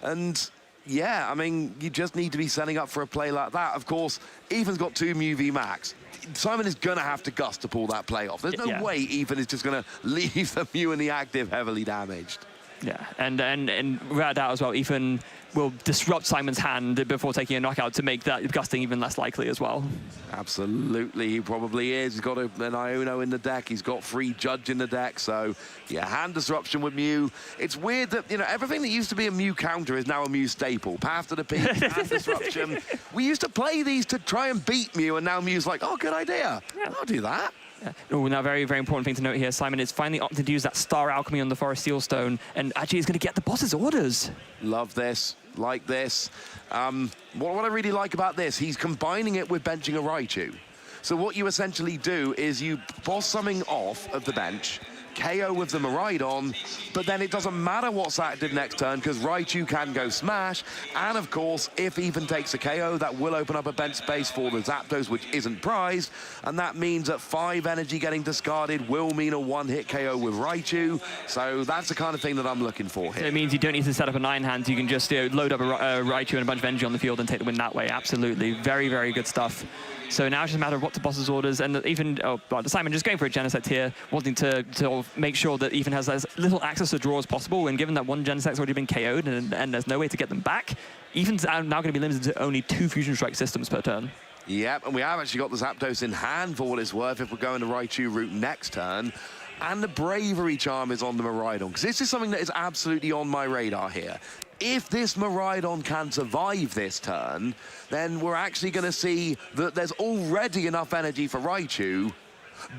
And yeah, I mean, you just need to be setting up for a play like that. Of course, Ethan's got 2 Mew VMAX. Simon is going to have to gust to pull that play off. There's no way Ethan is just going to leave the Mew in the active heavily damaged. Yeah, and without doubt as well, Ethan will disrupt Simon's hand before taking a knockout to make that gusting even less likely as well. Absolutely, he probably is. He's got an Iono in the deck. He's got free Judge in the deck. So, yeah, hand disruption with Mew. It's weird that, you know, everything that used to be a Mew counter is now a Mew staple. Path to the Peak, hand disruption. We used to play these to try and beat Mew, and now Mew's like, oh, good idea. Yeah. I'll do that. Yeah. Oh, now very, very important thing to note here. Simon is finally opting to use that Star Alchemy on the Forest Steel Stone, and actually is going to get the boss's orders. Love this. Like this. What I really like about this, he's combining it with benching a Raichu. So what you essentially do is you boss something off of the bench, KO with the Miraidon, but then it doesn't matter what's active next turn because Raichu can go smash. And of course, if Ethan takes a KO, that will open up a bench space for the Zapdos, which isn't prized. And that means that 5 energy getting discarded will mean a 1-hit KO with Raichu. So that's the kind of thing that I'm looking for here. So it means you don't need to set up a 9 hands. You can just load up a Raichu and a bunch of energy on the field and take the win that way. Absolutely. Very, very good stuff. So now it's just a matter of what the boss's orders, and even Simon just going for a Genesect here, wanting to make sure that Ethan has as little access to draw as possible, and given that one Genesect's already been KO'd and there's no way to get them back, Ethan's now going to be limited to only 2 Fusion Strike systems per turn. Yep, and we have actually got the Zapdos in hand for what it's worth if we're going the Raichu route next turn. And the Bravery Charm is on the Miraidon, because this is something that is absolutely on my radar here. If this Miraidon can survive this turn, then we're actually going to see that there's already enough energy for Raichu,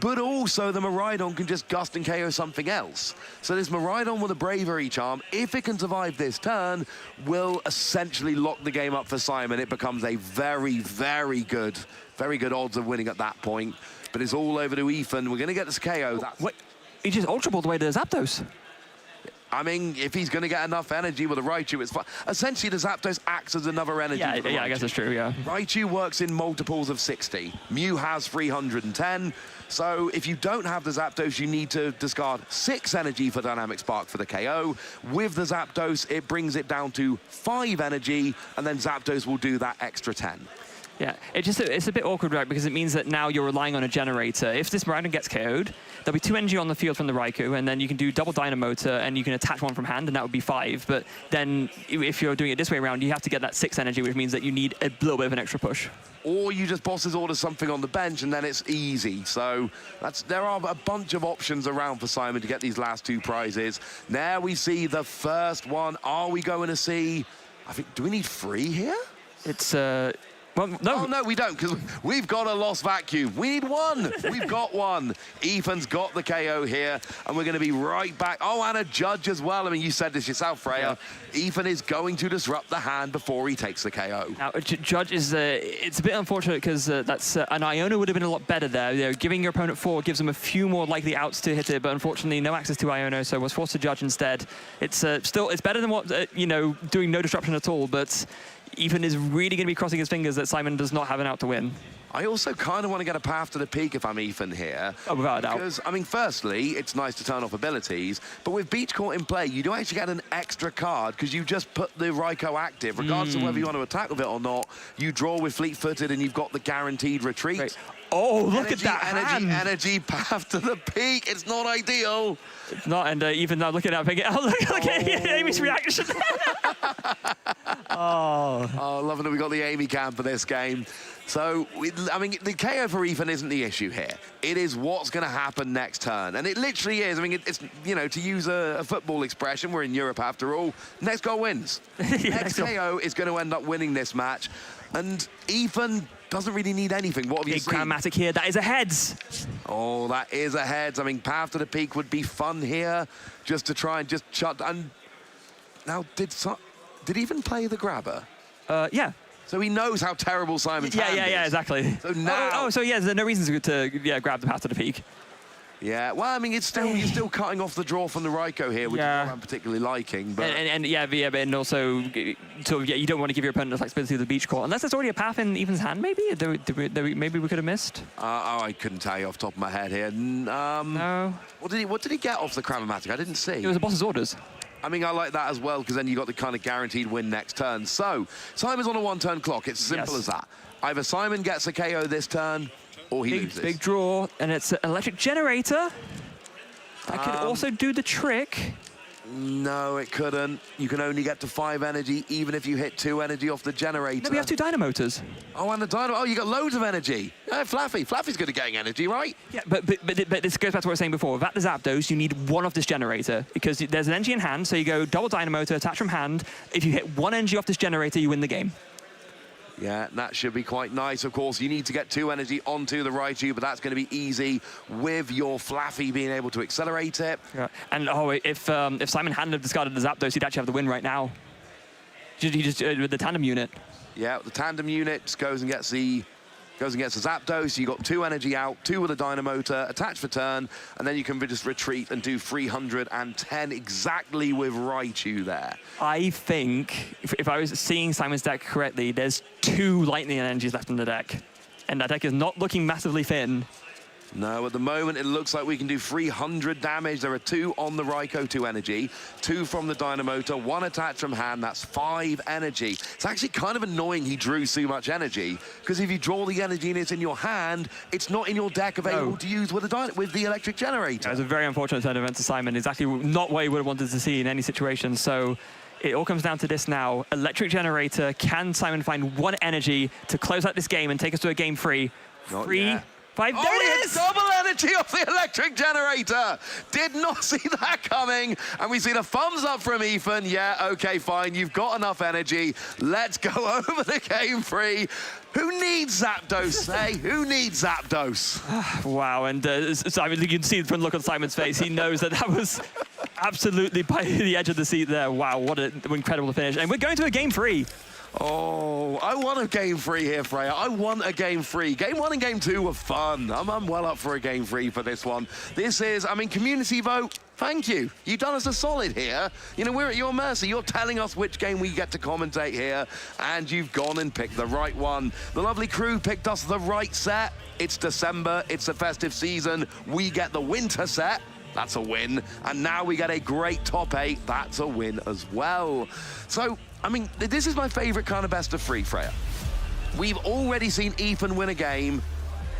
but also the Miraidon can just gust and KO something else. So this Miraidon with a Bravery Charm, if it can survive this turn, will essentially lock the game up for Simon. It becomes a very, very good odds of winning at that point. But it's all over to Ethan. We're going to get this KO. Wait, he just Ultra Balled away to Zapdos. I mean, if he's going to get enough energy with a Raichu, it's fine. Essentially, the Zapdos acts as another energy. Yeah, I guess that's true, yeah. Raichu works in multiples of 60. Mew has 310. So if you don't have the Zapdos, you need to discard 6 energy for Dynamic Spark for the KO. With the Zapdos, it brings it down to 5 energy, and then Zapdos will do that extra 10. Yeah, it's a bit awkward, right? Because it means that now you're relying on a generator. If this Miraidon gets KO'd, there'll be 2 energy on the field from the Raikou, and then you can do double Dynamotor, and you can attach 1 from hand, and that would be 5. But then if you're doing it this way around, you have to get that 6 energy, which means that you need a little bit of an extra push. Or you just boss's order something on the bench, and then it's easy. So there are a bunch of options around for Simon to get these last 2 prizes. Now we see the first one. Are we going to see... I think, do we need 3 here? It's... Well, no. Oh, no, we don't, because we've got a Lost Vacuum. We need 1. We've got 1. Ethan's got the KO here, and we're going to be right back. Oh, and a Judge as well. I mean, you said this yourself, Freya. Yeah. Ethan is going to disrupt the hand before he takes the KO. Now, Judge is... it's a bit unfortunate, because that's... an Iono would have been a lot better there. You know, giving your opponent 4 gives them a few more likely outs to hit it, but unfortunately, no access to Iono, so was forced to Judge instead. It's still... It's better than what, you know, doing no disruption at all, but... Ethan is really going to be crossing his fingers that Simon does not have an out to win. I also kind of want to get a path to the peak if I'm Ethan here. Oh, without a doubt. Because, I mean, firstly, it's nice to turn off abilities, but with Beach Court in play, you do actually get an extra card because you just put the Raikou active. Regardless of whether you want to attack with it or not, you draw with Fleet-footed and you've got the guaranteed retreat. Great. Oh, look at that energy path to the peak. It's not ideal. It's not, and even now looking at it, oh, look at Amy's reaction. Oh, loving that we got the Amy cam for this game. So, I mean, the KO for Ethan isn't the issue here. It is what's going to happen next turn. And it literally is. I mean, it's, you know, to use a football expression, we're in Europe after all, next goal wins. Next KO is going to end up winning this match. And Ethan doesn't really need anything. What have you seen? Cram-o-matic here. That is a heads. Oh, that is a heads. I mean, path to the peak would be fun here, just to try and just shut. And now, did he even play the grabber? Yeah. So he knows how terrible Simon's hand is. Yeah, exactly. So now... so yeah, there's no reason to grab the path to the peak. Yeah, well, I mean, you're still cutting off the draw from the Raikou here, which is what I'm particularly liking. But and also, you don't want to give your opponent the flexibility of the beach court unless there's already a path in Ethan's hand. Maybe maybe we could have missed. I couldn't tell you off the top of my head here. No. What did he get off the Cram-o-matic? I didn't see. It was a boss's orders. I mean, I like that as well, because then you got the kind of guaranteed win next turn. So, Simon's on a 1-turn clock. It's simple as that. Either Simon gets a KO this turn, or he loses. Big draw, and it's an electric generator. That could also do the trick. No, it couldn't. You can only get to 5 energy, even if you hit 2 energy off the generator. No, we have 2 Dynamotors. Oh, and the Dynamo. Oh, you got loads of energy. Flaaffy. Flaaffy's good at getting energy, right? Yeah, but this goes back to what I was saying before. Without the Zapdos, you need 1 of this generator, because there's an energy in hand, so you go double Dynamotor, attach from hand. If you hit 1 energy off this generator, you win the game. Yeah, that should be quite nice. Of course, you need to get 2 energy onto the Raichu, but that's going to be easy with your Flaaffy being able to accelerate it. Yeah. And if Simon hadn't have discarded the Zapdos, he'd actually have the win right now. He just with the tandem unit. Yeah, the tandem unit just goes and gets the Zapdos. You got 2 energy out, 2 with a Dynamotor, attach for turn, and then you can just retreat and do 310 exactly with Raichu there. I think, if I was seeing Simon's deck correctly, there's 2 lightning energies left in the deck. And that deck is not looking massively thin. No, at the moment, it looks like we can do 300 damage. There are 2 on the Raikou, 2 energy, 2 from the Dynamotor, 1 attach from hand. That's 5 energy. It's actually kind of annoying he drew so much energy, because if you draw the energy and it's in your hand, it's not in your deck available to use with the electric generator. Yeah, it was a very unfortunate turn of events to Simon. Exactly not what he would have wanted to see in any situation. So it all comes down to this now. Electric generator. Can Simon find 1 energy to close out this game and take us to a game 3? Not 3, yet. 5, there it is! Double energy off the electric generator. Did not see that coming. And we see the thumbs up from Ethan. Yeah, okay, fine. You've got enough energy. Let's go over the game 3. Who needs Zapdos, eh? Who needs Zapdos? Wow, and Simon, you can see from the look on Simon's face, he knows that was absolutely by the edge of the seat there. Wow, what an incredible finish. And we're going to a game 3. Oh, I want a game 3 here, Freya. I want a game 3. Game 1 and game 2 were fun. I'm well up for a game 3 for this one. This is, I mean, community vote. Thank you. You've done us a solid here. You know, we're at your mercy. You're telling us which game we get to commentate here, and you've gone and picked the right one. The lovely crew picked us the right set. It's December. It's the festive season. We get the winter set. That's a win. And now we get a great top 8. That's a win as well. So, I mean, this is my favorite kind of best of 3, Freya. we've already seen Ethan win a game,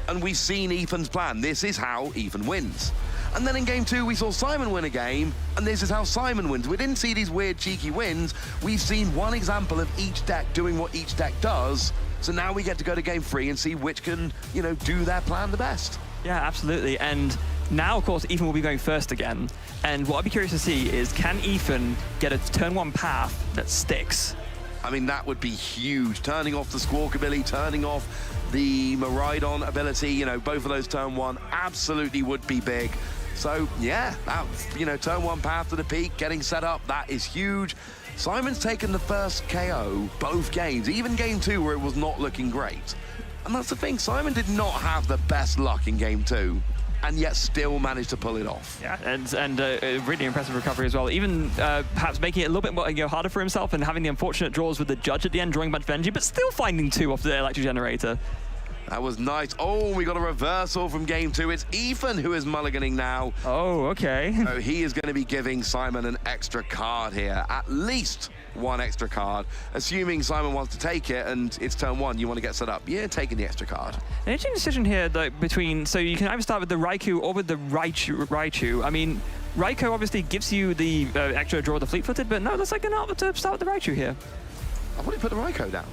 and we've seen Ethan's plan. This is how Ethan wins. And then in game 2, we saw Simon win a game, and this is how Simon wins. We didn't see these weird, cheeky wins. We've seen one example of each deck doing what each deck does. So now we get to go to game 3 and see which can, you know, do their plan the best. Yeah, absolutely. And now, of course, Ethan will be going first again. And what I'd be curious to see is, can Ethan get a turn 1 path that sticks? I mean, that would be huge. Turning off the Squawkabilly, turning off the Miraidon ability, you know, both of those turn 1 absolutely would be big. So, yeah, that, you know, turn 1 path to the peak, getting set up, that is huge. Simon's taken the first KO both games, even game 2 where it was not looking great. And that's the thing, Simon did not have the best luck in game 2, and yet still managed to pull it off. Yeah, and a really impressive recovery as well. Even perhaps making it a little bit more, harder for himself and having the unfortunate draws with the Judge at the end, drawing a bunch of energy, but still finding 2 off the electric generator. That was nice. Oh, we got a reversal from game 2. It's Ethan who is mulliganing now. Oh, okay. So he is going to be giving Simon an extra card here, at least 1 extra card, assuming Simon wants to take it and it's turn 1, you want to get set up. Yeah, taking the extra card. An interesting decision here though, between, so you can either start with the Raikou or with the Raichu. I mean, Raikou obviously gives you the extra draw of the fleet-footed, but no, let's like an opt to start with the Raichu here. I want to put the Raikou down.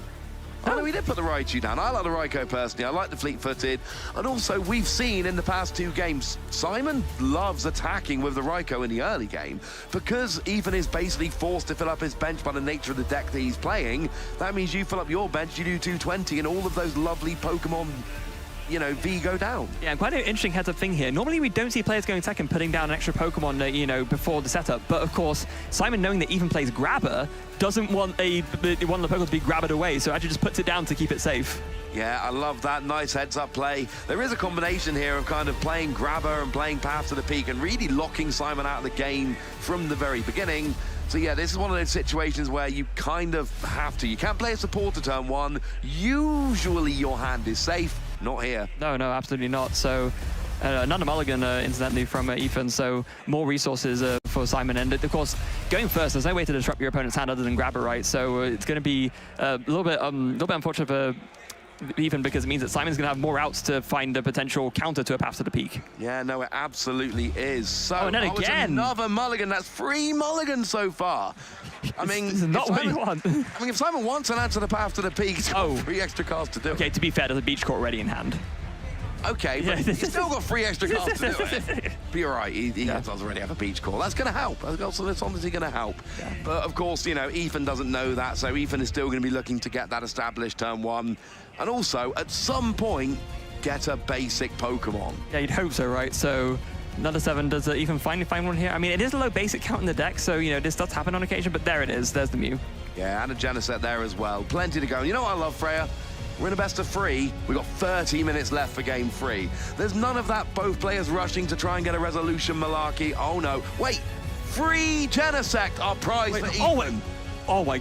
Oh, no, we did put the Raichu down. I like the Raikou personally. I like the fleet-footed. And also, we've seen in the past 2 games, Simon loves attacking with the Raikou in the early game. Because Ethan is basically forced to fill up his bench by the nature of the deck that he's playing, that means you fill up your bench, you do 220, and all of those lovely Pokemon, you know, V go down. Yeah, quite an interesting heads-up thing here. Normally, we don't see players going second, putting down an extra Pokemon, you know, before the setup. But of course, Simon, knowing that Ethan plays Grabber, doesn't want one of the Pokemon to be grabbered away, so actually just puts it down to keep it safe. Yeah, I love that. Nice heads-up play. There is a combination here of kind of playing Grabber and playing Path to the Peak and really locking Simon out of the game from the very beginning. So yeah, this is one of those situations where you kind of have to. You can't play a supporter turn 1. Usually your hand is safe. Not here. No, absolutely not. So another mulligan, incidentally, from Ethan. So more resources for Simon. And of course, going first, there's no way to disrupt your opponent's hand other than Grabber, right? So it's going to be a little bit unfortunate for Ethan, because it means that Simon's going to have more routes to find a potential counter to a path to the peak. Yeah, no, it absolutely is. So, and then again, another mulligan. That's 3 mulligans so far. I mean, this is not what you want. I mean, if Simon wants an answer to the path to the peak, he's got 3 extra cards to do it. Okay, to be fair, there's a beach court already in hand. Okay, but he's still got 3 extra cards to do it. But you're right, he does already have a beach call. That's going to help. That's honestly going to help. Yeah. But of course, you know, Ethan doesn't know that, so Ethan is still going to be looking to get that established turn 1. And also, at some point, get a basic Pokemon. Yeah, you'd hope so, right? So another 7, does Ethan finally find one here? I mean, it is a low basic count in the deck, so, you know, this does happen on occasion, but there it is. There's the Mew. Yeah, and a Genesect there as well. Plenty to go. You know what I love, Freya? We're in a best of 3. We've got 30 minutes left for game 3. There's none of that both players rushing to try and get a resolution malarkey. Oh, no. Wait. 3 Genesect are prize for Ethan. Oh, my.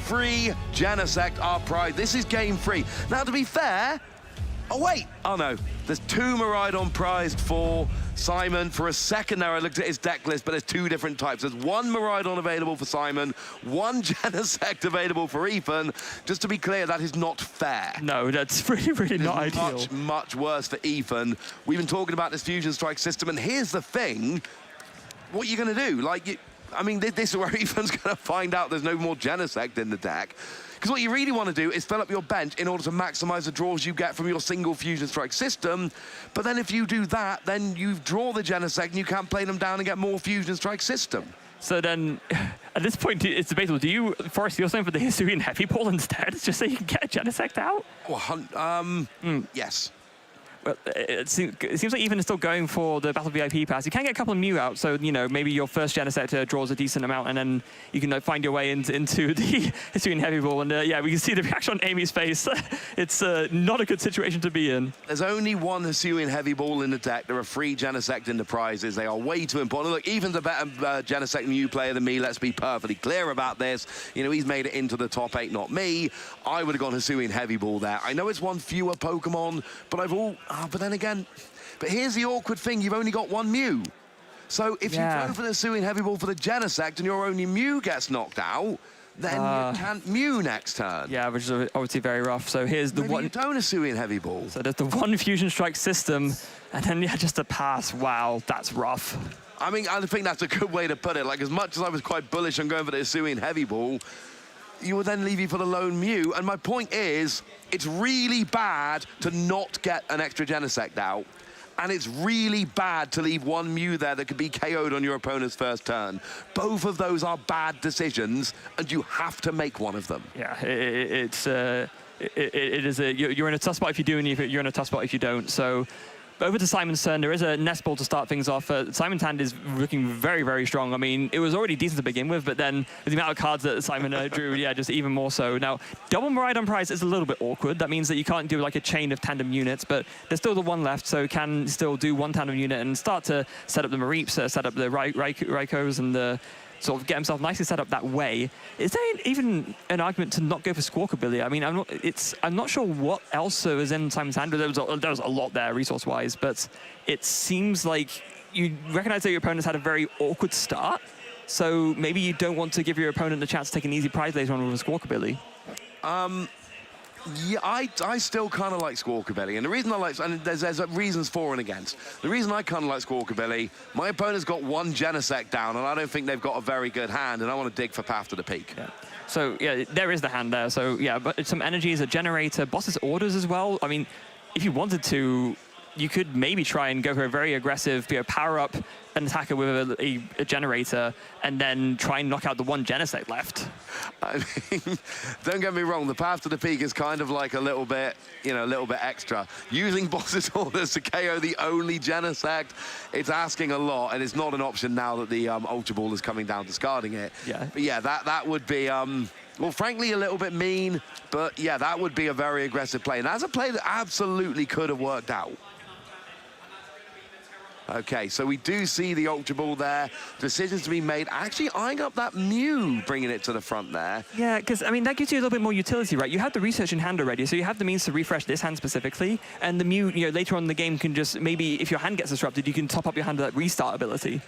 3 Genesect are prize. This is game 3. Now, to be fair... Oh, wait. Oh, no. There's 2 Miraidon prized for Simon. For a second there, I looked at his deck list, but there's 2 different types. There's 1 Miraidon available for Simon, 1 Genesect available for Ethan. Just to be clear, that is not fair. No, that's really not ideal. Much worse for Ethan. We've been talking about this Fusion Strike system, and here's the thing. What are you going to do? Like, I mean, this is where Ethan's going to find out there's no more Genesect in the deck. Because what you really want to do is fill up your bench in order to maximize the draws you get from your single Fusion Strike system. But then if you do that, then you draw the Genesect and you can't play them down and get more Fusion Strike system. So then, at this point, it's debatable. Do you, Forrest, you're saying for the Hisuian Heavy Ball instead, just so you can get a Genesect out? Well, yes. Well, it seems like Ethan is still going for the Battle VIP Pass. You can get a couple of Mew out, so, you know, maybe your first Genesect draws a decent amount, and then you can find your way into the Hisuian Heavy Ball. And, yeah, we can see the reaction on Amy's face. It's not a good situation to be in. There's only 1 Hisuian Heavy Ball in the deck. There are 3 Genesect in the prizes. They are way too important. Look, Ethan's a better Genesect Mew player than me. Let's be perfectly clear about this. You know, he's made it into the top 8, not me. I would have gone Hisuian Heavy Ball there. I know it's 1 fewer Pokemon, but but then again, but here's the awkward thing. You've only got 1 Mew. So if you go for the Hisuian Heavy Ball for the Genesect and your only Mew gets knocked out, then you can't Mew next turn. Yeah, which is obviously very rough. So here's the Maybe one. you don't Hisuian Heavy Ball. So there's the one Fusion Strike system, and then yeah, just a pass. Wow, that's rough. I mean, I think that's a good way to put it. Like, as much as I was quite bullish on going for the Hisuian Heavy Ball, you will then leave you for the lone Mew. And my point is, it's really bad to not get an extra Genesect out. And it's really bad to leave one Mew there that could be KO'd on your opponent's first turn. Both of those are bad decisions, and you have to make one of them. Yeah, it is you're in a tough spot if you do, and you're in a tough spot if you don't. So over to Simon's turn, there is a Nest Ball to start things off. Simon's hand is looking very, very strong. I mean, it was already decent to begin with, but then with the amount of cards that Simon drew, yeah, just even more so. Now, double Miraidon prize is a little bit awkward. That means that you can't do like a chain of tandem units, but there's still the one left, so can still do one tandem unit and start to set up the Mareeps, set up the Raikous, and sort of get himself nicely set up that way. Is there even an argument to not go for Squawkabilly? I mean, I'm not sure what else was in Simon's hand. There was a lot there resource-wise, but it seems like you recognize that your opponent's had a very awkward start, so maybe you don't want to give your opponent a chance to take an easy prize later on with a Squawkabilly. Yeah, I still kind of like Squawkabilly, and the reason I like, and there's reasons for and against. The reason I kind of like Squawkabilly, my opponent's got one Genesect down, and I don't think they've got a very good hand, and I want to dig for Path to the Peak. Yeah. So yeah, there is the hand there. So yeah, but some energy is a generator, boss's orders as well. I mean, if you wanted to, you could maybe try and go for a very aggressive, power up an attacker with a generator, and then try and knock out the one Genesect left. I mean, don't get me wrong, the Path to the Peak is kind of like a little bit extra. Using boss's orders to KO the only Genesect, it's asking a lot, and it's not an option now that the Ultra Ball is coming down, discarding it. Yeah. But yeah, that would be, well, frankly, a little bit mean, but yeah, that would be a very aggressive play. And that's a play that absolutely could have worked out. Okay, so we do see the Ultra Ball there. Decisions to be made. Actually eyeing up that Mew, bringing it to the front there. Yeah, because, I mean, that gives you a little bit more utility, right? You have the research in hand already, so you have the means to refresh this hand specifically. And the Mew, later on in the game can just, maybe if your hand gets disrupted, you can top up your hand with that restart ability.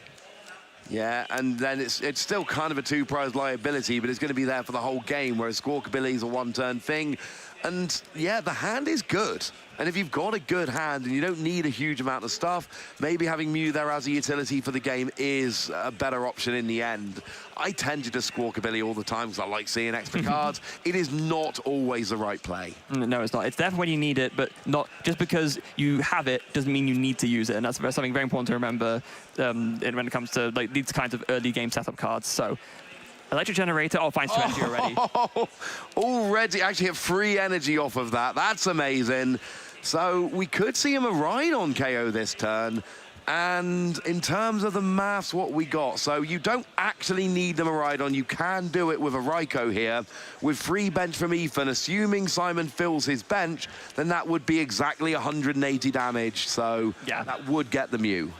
Yeah, and then it's still kind of a two-prize liability, but it's going to be there for the whole game, whereas Squawkabilly is a one-turn thing. And yeah, the hand is good. And if you've got a good hand and you don't need a huge amount of stuff, maybe having Mew there as a utility for the game is a better option in the end. I tend to just Squawkabilly all the time because I like seeing extra cards. It is not always the right play. No, it's not. It's there when you need it, but not just because you have it doesn't mean you need to use it. And that's something very important to remember when it comes to like these kinds of early game setup cards. So. Electric generator, finds 2 energy already. Already, actually have free energy off of that. That's amazing. So we could see a Miraidon KO this turn. And in terms of the maths, what we got, so you don't actually need the Miraidon. You can do it with a Raikou here. With free bench from Ethan, assuming Simon fills his bench, then that would be exactly 180 damage. So yeah, that would get the Mew.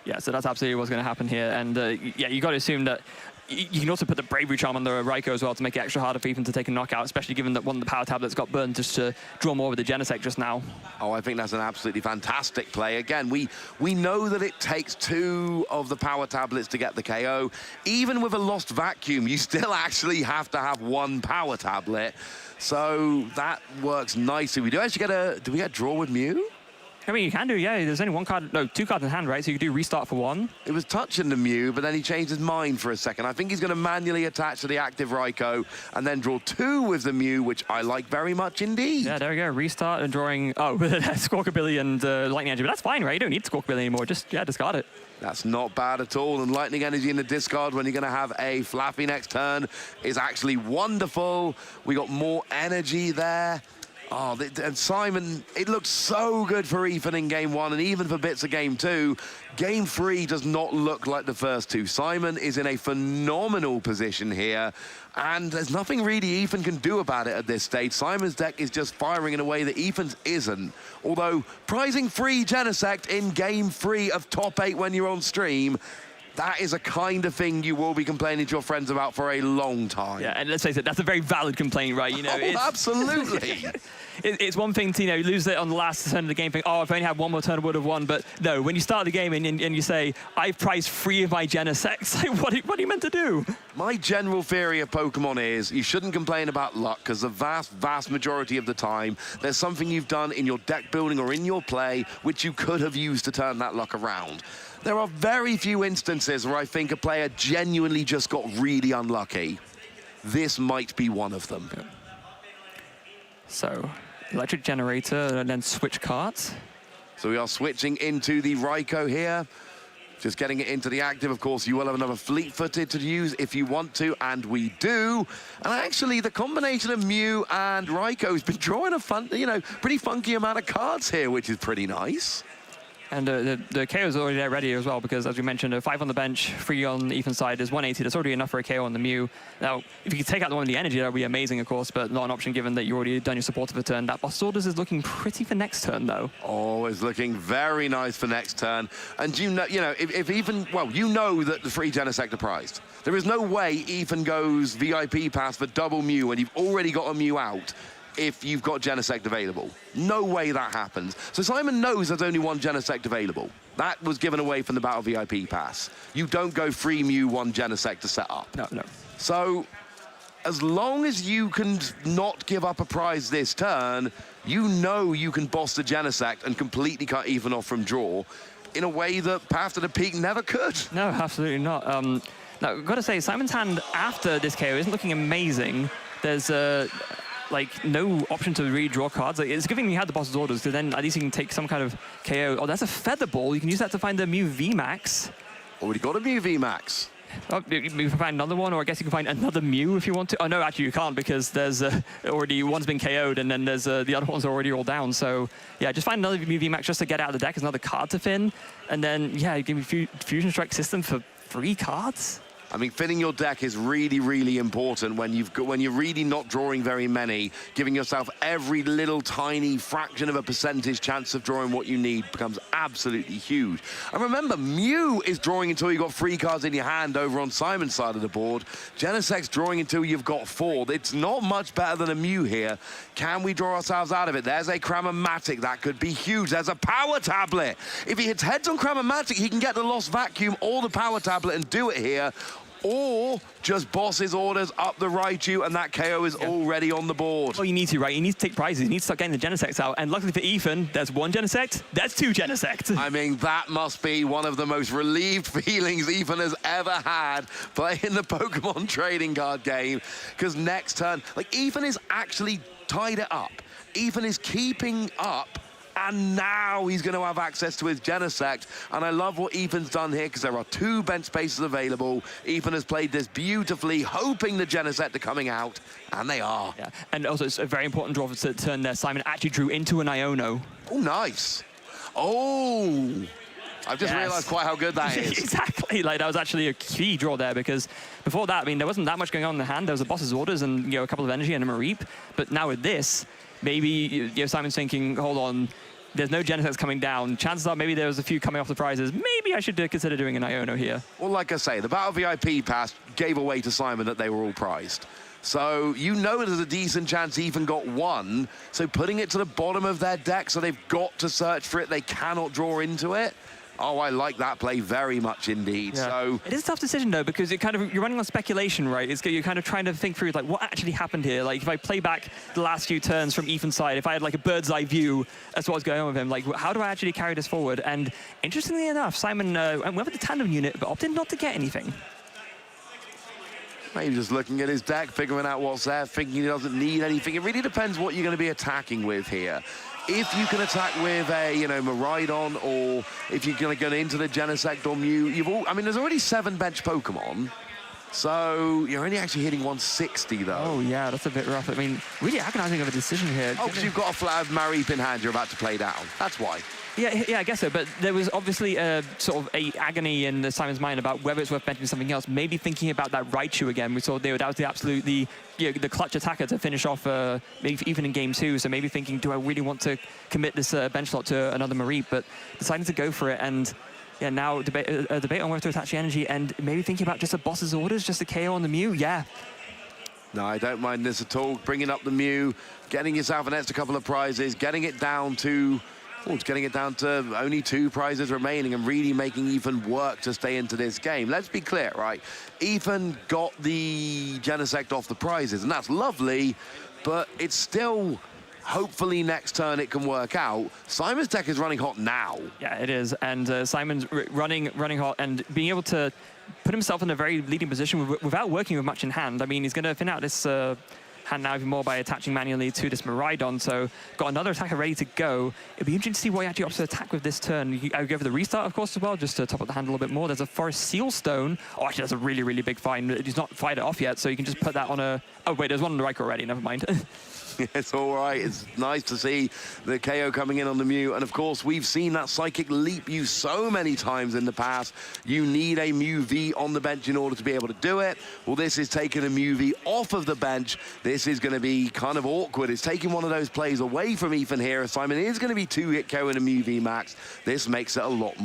Yeah, so that's absolutely what's going to happen here. And yeah, you got to assume that you can also put the Bravery Charm on the Raikou as well to make it extra harder for Ethan to take a knockout, especially given that one of the Power Tablets got burned just to draw more with the Genesect just now. Oh, I think that's an absolutely fantastic play. Again, we know that it takes 2 of the Power Tablets to get the KO. Even with a Lost Vacuum, you still actually have to have 1 Power Tablet. So that works nicely. We do actually get do we get a draw with Mew? I mean, you can do, yeah. There's only 2 cards in hand, right? So you can do restart for 1. It was touching the Mew, but then he changed his mind for a second. I think he's going to manually attach to the active Raikou and then draw 2 with the Mew, which I like very much indeed. Yeah, there we go. Restart and drawing, Squawkabilly and Lightning Energy. But that's fine, right? You don't need Squawkabilly anymore. Just, yeah, discard it. That's not bad at all. And Lightning Energy in the discard when you're going to have a Flaaffy next turn is actually wonderful. We got more energy there. Oh, and Simon, it looked so good for Ethan in game 1 and even for bits of game 2. Game 3 does not look like the first 2. Simon is in a phenomenal position here, and there's nothing really Ethan can do about it at this stage. Simon's deck is just firing in a way that Ethan's isn't. Although, prizing free Genesect in game 3 of top 8 when you're on stream, that is a kind of thing you will be complaining to your friends about for a long time. Yeah, and let's face it, that's a very valid complaint, right? Absolutely. It's one thing to lose it on the last turn of the game, think, oh, if I only had 1 more turn, I would have won. But no, when you start the game and you say, I've prized 3 of my Genesects, like, what are you meant to do? My general theory of Pokemon is you shouldn't complain about luck because the vast majority of the time there's something you've done in your deck building or in your play which you could have used to turn that luck around. There are very few instances where I think a player genuinely just got really unlucky. This might be one of them. Yeah. So, electric generator and then switch cards. So we are switching into the Raikou here. Just getting it into the active, of course, you will have another fleet-footed to use if you want to, and we do. And actually, the combination of Mew and Raikou has been drawing a fun, pretty funky amount of cards here, which is pretty nice. And the KO is already there ready as well, because as we mentioned, 5 on the bench, 3 on Ethan's side is 180. That's already enough for a KO on the Mew. Now, if you could take out the one with the energy, that would be amazing, of course, but not an option given that you already done your support for the turn. That Boss Orders is looking pretty for next turn, though. Oh, it's looking very nice for next turn. And if even, well, you know that the 3 Genesect are prized. There is no way Ethan goes VIP pass for double Mew when you've already got a Mew out if you've got Genesect available. No way that happens. So Simon knows there's only 1 Genesect available. That was given away from the Battle VIP Pass. You don't go 3 Mew, 1 Genesect to set up. No. So as long as you can not give up a prize this turn, you know you can boss the Genesect and completely cut Ethan off from draw in a way that Path to the Peak never could. No, absolutely not. Now, I've got to say, Simon's hand after this KO isn't looking amazing. There's no option to redraw cards. It's giving me had the boss's orders, because then at least you can take some kind of KO. Oh, that's a Feather Ball. You can use that to find the Mew VMAX. Already got a Mew VMAX. Oh, you can find another one, or I guess you can find another Mew if you want to. Oh, no, actually you can't, because there's already one's been KO'd, and then there's the other ones are already all down. So, yeah, just find another Mew VMAX just to get out of the deck as another card to fin. And then, yeah, give me Fusion Strike System for 3 cards. I mean, filling your deck is really, really important when you're really not drawing very many. Giving yourself every little tiny fraction of a percentage chance of drawing what you need becomes absolutely huge. And remember, Mew is drawing until you've got 3 cards in your hand over on Simon's side of the board. Genesect's drawing until you've got 4. It's not much better than a Mew here. Can we draw ourselves out of it? There's a Cram-o-matic. That could be huge. There's a Power Tablet. If he hits heads on Cram-o-matic, he can get the Lost Vacuum or the Power Tablet and do it here. Or just boss his orders up the Raichu, and that KO is already on the board. Well, you need to, right? You need to take prizes. You need to start getting the Genesects out. And luckily for Ethan, there's 1 Genesect, there's 2 Genesect. I mean, that must be one of the most relieved feelings Ethan has ever had playing the Pokemon trading card game. Because next turn, Ethan is actually tied it up. Ethan is keeping up. And now he's going to have access to his Genesect. And I love what Ethan's done here, because there are 2 bench spaces available. Ethan has played this beautifully, hoping the Genesect are coming out, and they are. Yeah, and also it's a very important draw for the turn there. Simon actually drew into an Iono. Oh, nice. Oh, I've just realized quite how good that is. Exactly, that was actually a key draw there, because before that, I mean, there wasn't that much going on in the hand. There was a boss's orders and, a couple of energy and a Mareep. But now with this, maybe Simon's thinking, hold on, there's no Genesects coming down. Chances are maybe there was a few coming off the prizes. Maybe I should consider doing an Iono here. Well, like I say, the Battle VIP Pass gave away to Simon that they were all prized. So you know there's a decent chance he even got 1. So putting it to the bottom of their deck so they've got to search for it, they cannot draw into it. Oh, I like that play very much indeed. Yeah. So it is a tough decision though, because you're running on speculation, right? You're kind of trying to think through what actually happened here. If I play back the last few turns from Ethan's side, if I had a bird's eye view as to what was going on with him, how do I actually carry this forward? And interestingly enough, Simon went with the tandem unit, but opted not to get anything. Maybe just looking at his deck, figuring out what's there, thinking he doesn't need anything. It really depends what you're going to be attacking with here. If you can attack with a, Miraidon, or if you're going to go into the Genesect or Mew, there's already 7 bench Pokemon. So you're only actually hitting 160, though. Oh, yeah, that's a bit rough. I mean, really agonizing of a decision here. Oh, because you've got a flat Mareep in hand you're about to play down. That's why. Yeah, I guess so. But there was obviously sort of a agony in Simon's mind about whether it's worth benching something else. Maybe thinking about that Raichu again. We saw that was the absolute, the clutch attacker to finish off maybe even in game 2. So maybe thinking, do I really want to commit this bench slot to another Mareep? But deciding to go for it, and yeah, now debate on whether to attach the energy, and maybe thinking about just a boss's orders, just a KO on the Mew. Yeah. No, I don't mind this at all. Bringing up the Mew, getting yourself an extra couple of prizes, getting it down to Oh, it's getting it down to only 2 prizes remaining and really making Ethan work to stay into this game. Let's be clear, right? Ethan got the Genesect off the prizes, and that's lovely, but it's still, hopefully next turn it can work out. Simon's deck is running hot now. Yeah, it is, and Simon's running hot and being able to put himself in a very leading position without working with much in hand. I mean, he's going to thin out this hand now even more by attaching manually to this Miraidon, so got another attacker ready to go. It'd be interesting to see what he actually opts to attack with this turn. I would go for the restart, of course, as well, just to top up the hand a little bit more. There's a Forest Seal Stone. Oh, actually, that's a really, really big find. He's not fired it off yet, so you can just put that on a... Oh, wait, there's one on the Raikou already, never mind. It's all right. It's nice to see the KO coming in on the Mew. And, of course, we've seen that Psychic Leap used so many times in the past. You need a Mew V on the bench in order to be able to do it. Well, this is taking a Mew V off of the bench. This is going to be kind of awkward. It's taking one of those plays away from Ethan here. Simon is going to be 2-hit KO in a Mew VMAX. This makes it a lot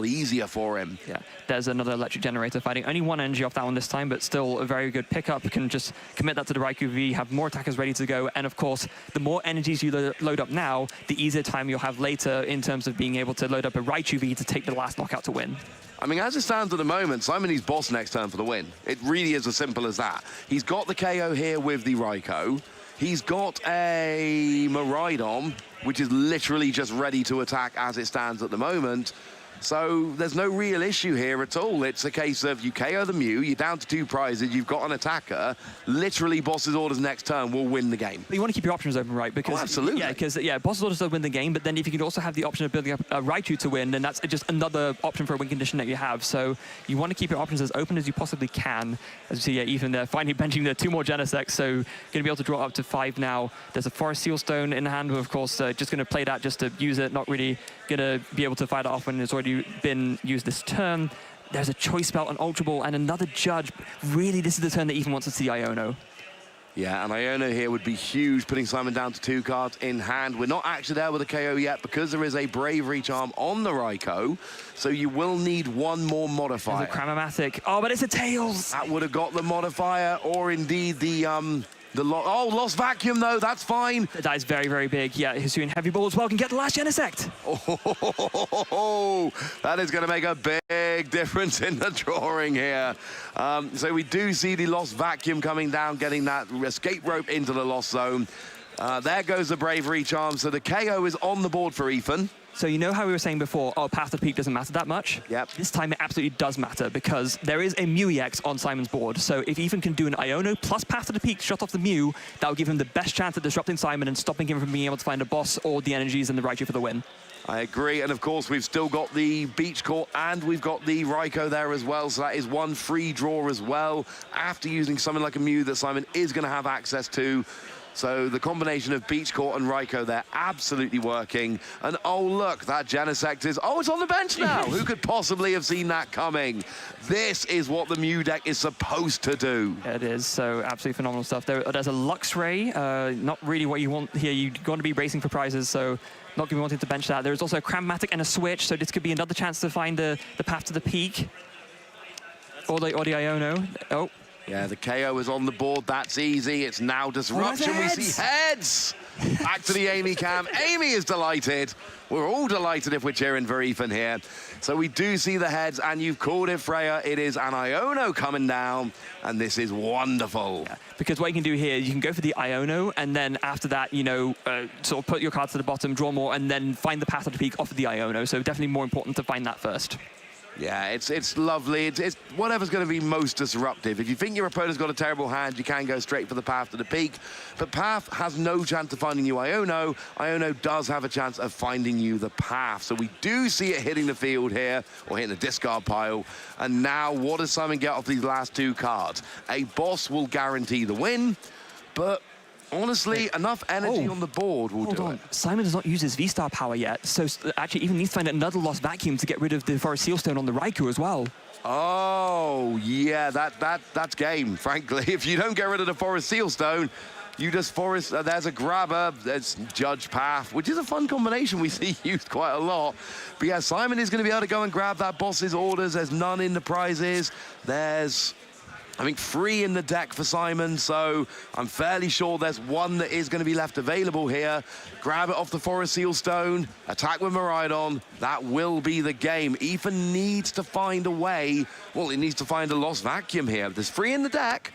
easier for him. Yeah, there's another Electric Generator fighting. Only 1 energy off that one this time, but still a very good pickup. Can just commit that to the Raikou V, have more attackers ready to go. And of course, the more energies you load up now, the easier time you'll have later in terms of being able to load up a Raichu V to take the last knockout to win. I mean, as it stands at the moment, Simon needs boss next turn for the win. It really is as simple as that. He's got the KO here with the Raikou. He's got a Miraidon, which is literally just ready to attack as it stands at the moment. So there's no real issue here at all. It's a case of you KO the Mew, you're down to 2 prizes, you've got an attacker, literally boss's orders next turn will win the game. But you want to keep your options open, right? Because, absolutely. Yeah, because boss's orders will win the game, but then if you can also have the option of building up a Raichu to win, then that's just another option for a win condition that you have. So you want to keep your options as open as you possibly can. As you see, yeah, Ethan there finally benching the 2 more Genesects, so going to be able to draw up to 5 now. There's a Forest Seal Stone in hand, but of course, just going to play that just to use it, not really going to be able to fight it off when it's already been used this turn. There's a Choice Belt, an Ultra Ball, and another Judge. Really, this is the turn that Ethan wants to see Iono. Yeah, and Iono here would be huge, putting Simon down to 2 cards in hand. We're not actually there with a KO yet because there is a Bravery Charm on the Raikou, so you will need 1 more modifier. There's a Cram-o-matic. Oh, but it's a Tails! That would have got the modifier, or indeed the Lost Vacuum, though, that's fine. That is very, very big. Yeah, Hisuian Heavy Ball as well can get the last Genesect. Oh, that is going to make a big difference in the drawing here. So we do see the Lost Vacuum coming down, getting that Escape Rope into the Lost Zone. There goes the Bravery Charm. So the KO is on the board for Ethan. So you know how we were saying before, oh, Path to Peak doesn't matter that much? Yep. This time it absolutely does matter because there is a Mew EX on Simon's board. So if Ethan can do an Iono plus Path to the Peak shot off the Mew, that will give him the best chance at disrupting Simon and stopping him from being able to find a boss or the energies and the Raichu for the win. I agree, and of course we've still got the Beach Court and we've got the Raikou there as well, so that is 1 free draw as well after using something like a Mew that Simon is going to have access to. So the combination of Beach Court and Raikou there absolutely working. And oh look, that Genesect is, oh, it's on the bench now. Who could possibly have seen that coming? This is what the Mew deck is supposed to do. Yeah, it is, so absolutely phenomenal stuff. There's a Luxray, not really what you want here. You're going to be racing for prizes, so not going to be wanting to bench that. There's also a Cram-o-matic and a Switch, so this could be another chance to find the Path to the Peak. Or the Iono. Oh. Yeah, the KO is on the board. That's easy. It's now disruption. We see heads. Back to the Amy cam. Amy is delighted. We're all delighted if we're cheering for Ethan here. So we do see the heads, and you've called it, Freya. It is an Iono coming down, and this is wonderful. Yeah, because what you can do here, you can go for the Iono, and then after that, you know, sort of put your cards to the bottom, draw more, and then find the Path to the Peak off of the Iono. So definitely more important to find that first. Yeah, it's lovely. It's whatever's going to be most disruptive. If you think your opponent's got a terrible hand, you can go straight for the Path to the Peak. But Path has no chance of finding you Iono. Iono does have a chance of finding you the Path. So we do see it hitting the field here, or hitting the discard pile. And now, what does Simon get off these last 2 cards? A boss will guarantee the win, but honestly, enough energy on the board will do it. Simon does not use his V-Star power yet, so actually even needs to find another Lost Vacuum to get rid of the Forest Seal Stone on the Raikou as well. Oh, yeah, that's game, frankly. If you don't get rid of the Forest Seal Stone, you just Forest, there's a Grabber, there's Judge Path, which is a fun combination we see used quite a lot. But yeah, Simon is going to be able to go and grab that boss's orders. There's none in the prizes. There's I think 3 in the deck for Simon, so I'm fairly sure there's 1 that is going to be left available here. Grab it off the Forest Seal Stone, attack with Miraidon. That will be the game. Ethan needs to find a way. Well, he needs to find a Lost Vacuum here. There's 3 in the deck.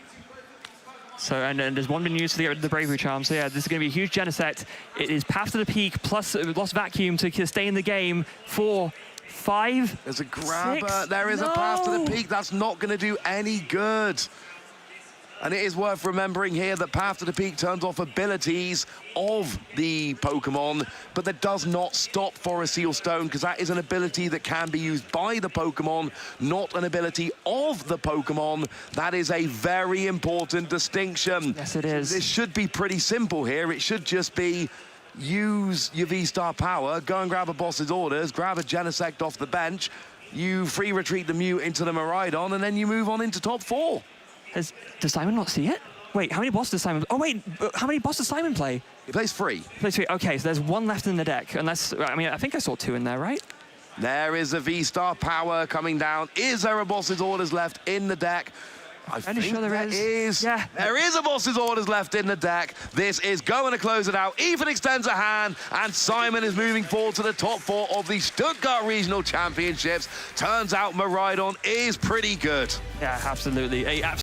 So, and there's 1 being used to get rid of the Bravery Charm. So yeah, this is going to be a huge Genesect. It is Path to the Peak plus Lost Vacuum to stay in the game for 5. There's a Grabber. 6. There is a Path to the Peak. That's not going to do any good. And it is worth remembering here that Path to the Peak turns off abilities of the Pokemon, but that does not stop Forest Seal Stone, because that is an ability that can be used by the Pokemon, not an ability of the Pokemon. That is a very important distinction. Yes, it is. This should be pretty simple here. It should just be use your V-Star power, go and grab a boss's orders, grab a Genesect off the bench, you free retreat the Mew into the Miraidon, and then you move on into top 4. Does Simon not see it? Wait, how many bosses does Simon... Oh, wait, how many bosses does Simon play? He plays 3. He plays 3. Okay, so there's 1 left in the deck. Unless... I mean, I think I saw 2 in there, right? There is a V-Star power coming down. Is there a boss's orders left in the deck? I think sure there is. Yeah. There is a boss's orders left in the deck. This is going to close it out. Ethan extends a hand, and Simon is moving forward to the top 4 of the Stuttgart Regional Championships. Turns out Miraidon is pretty good. Yeah, absolutely.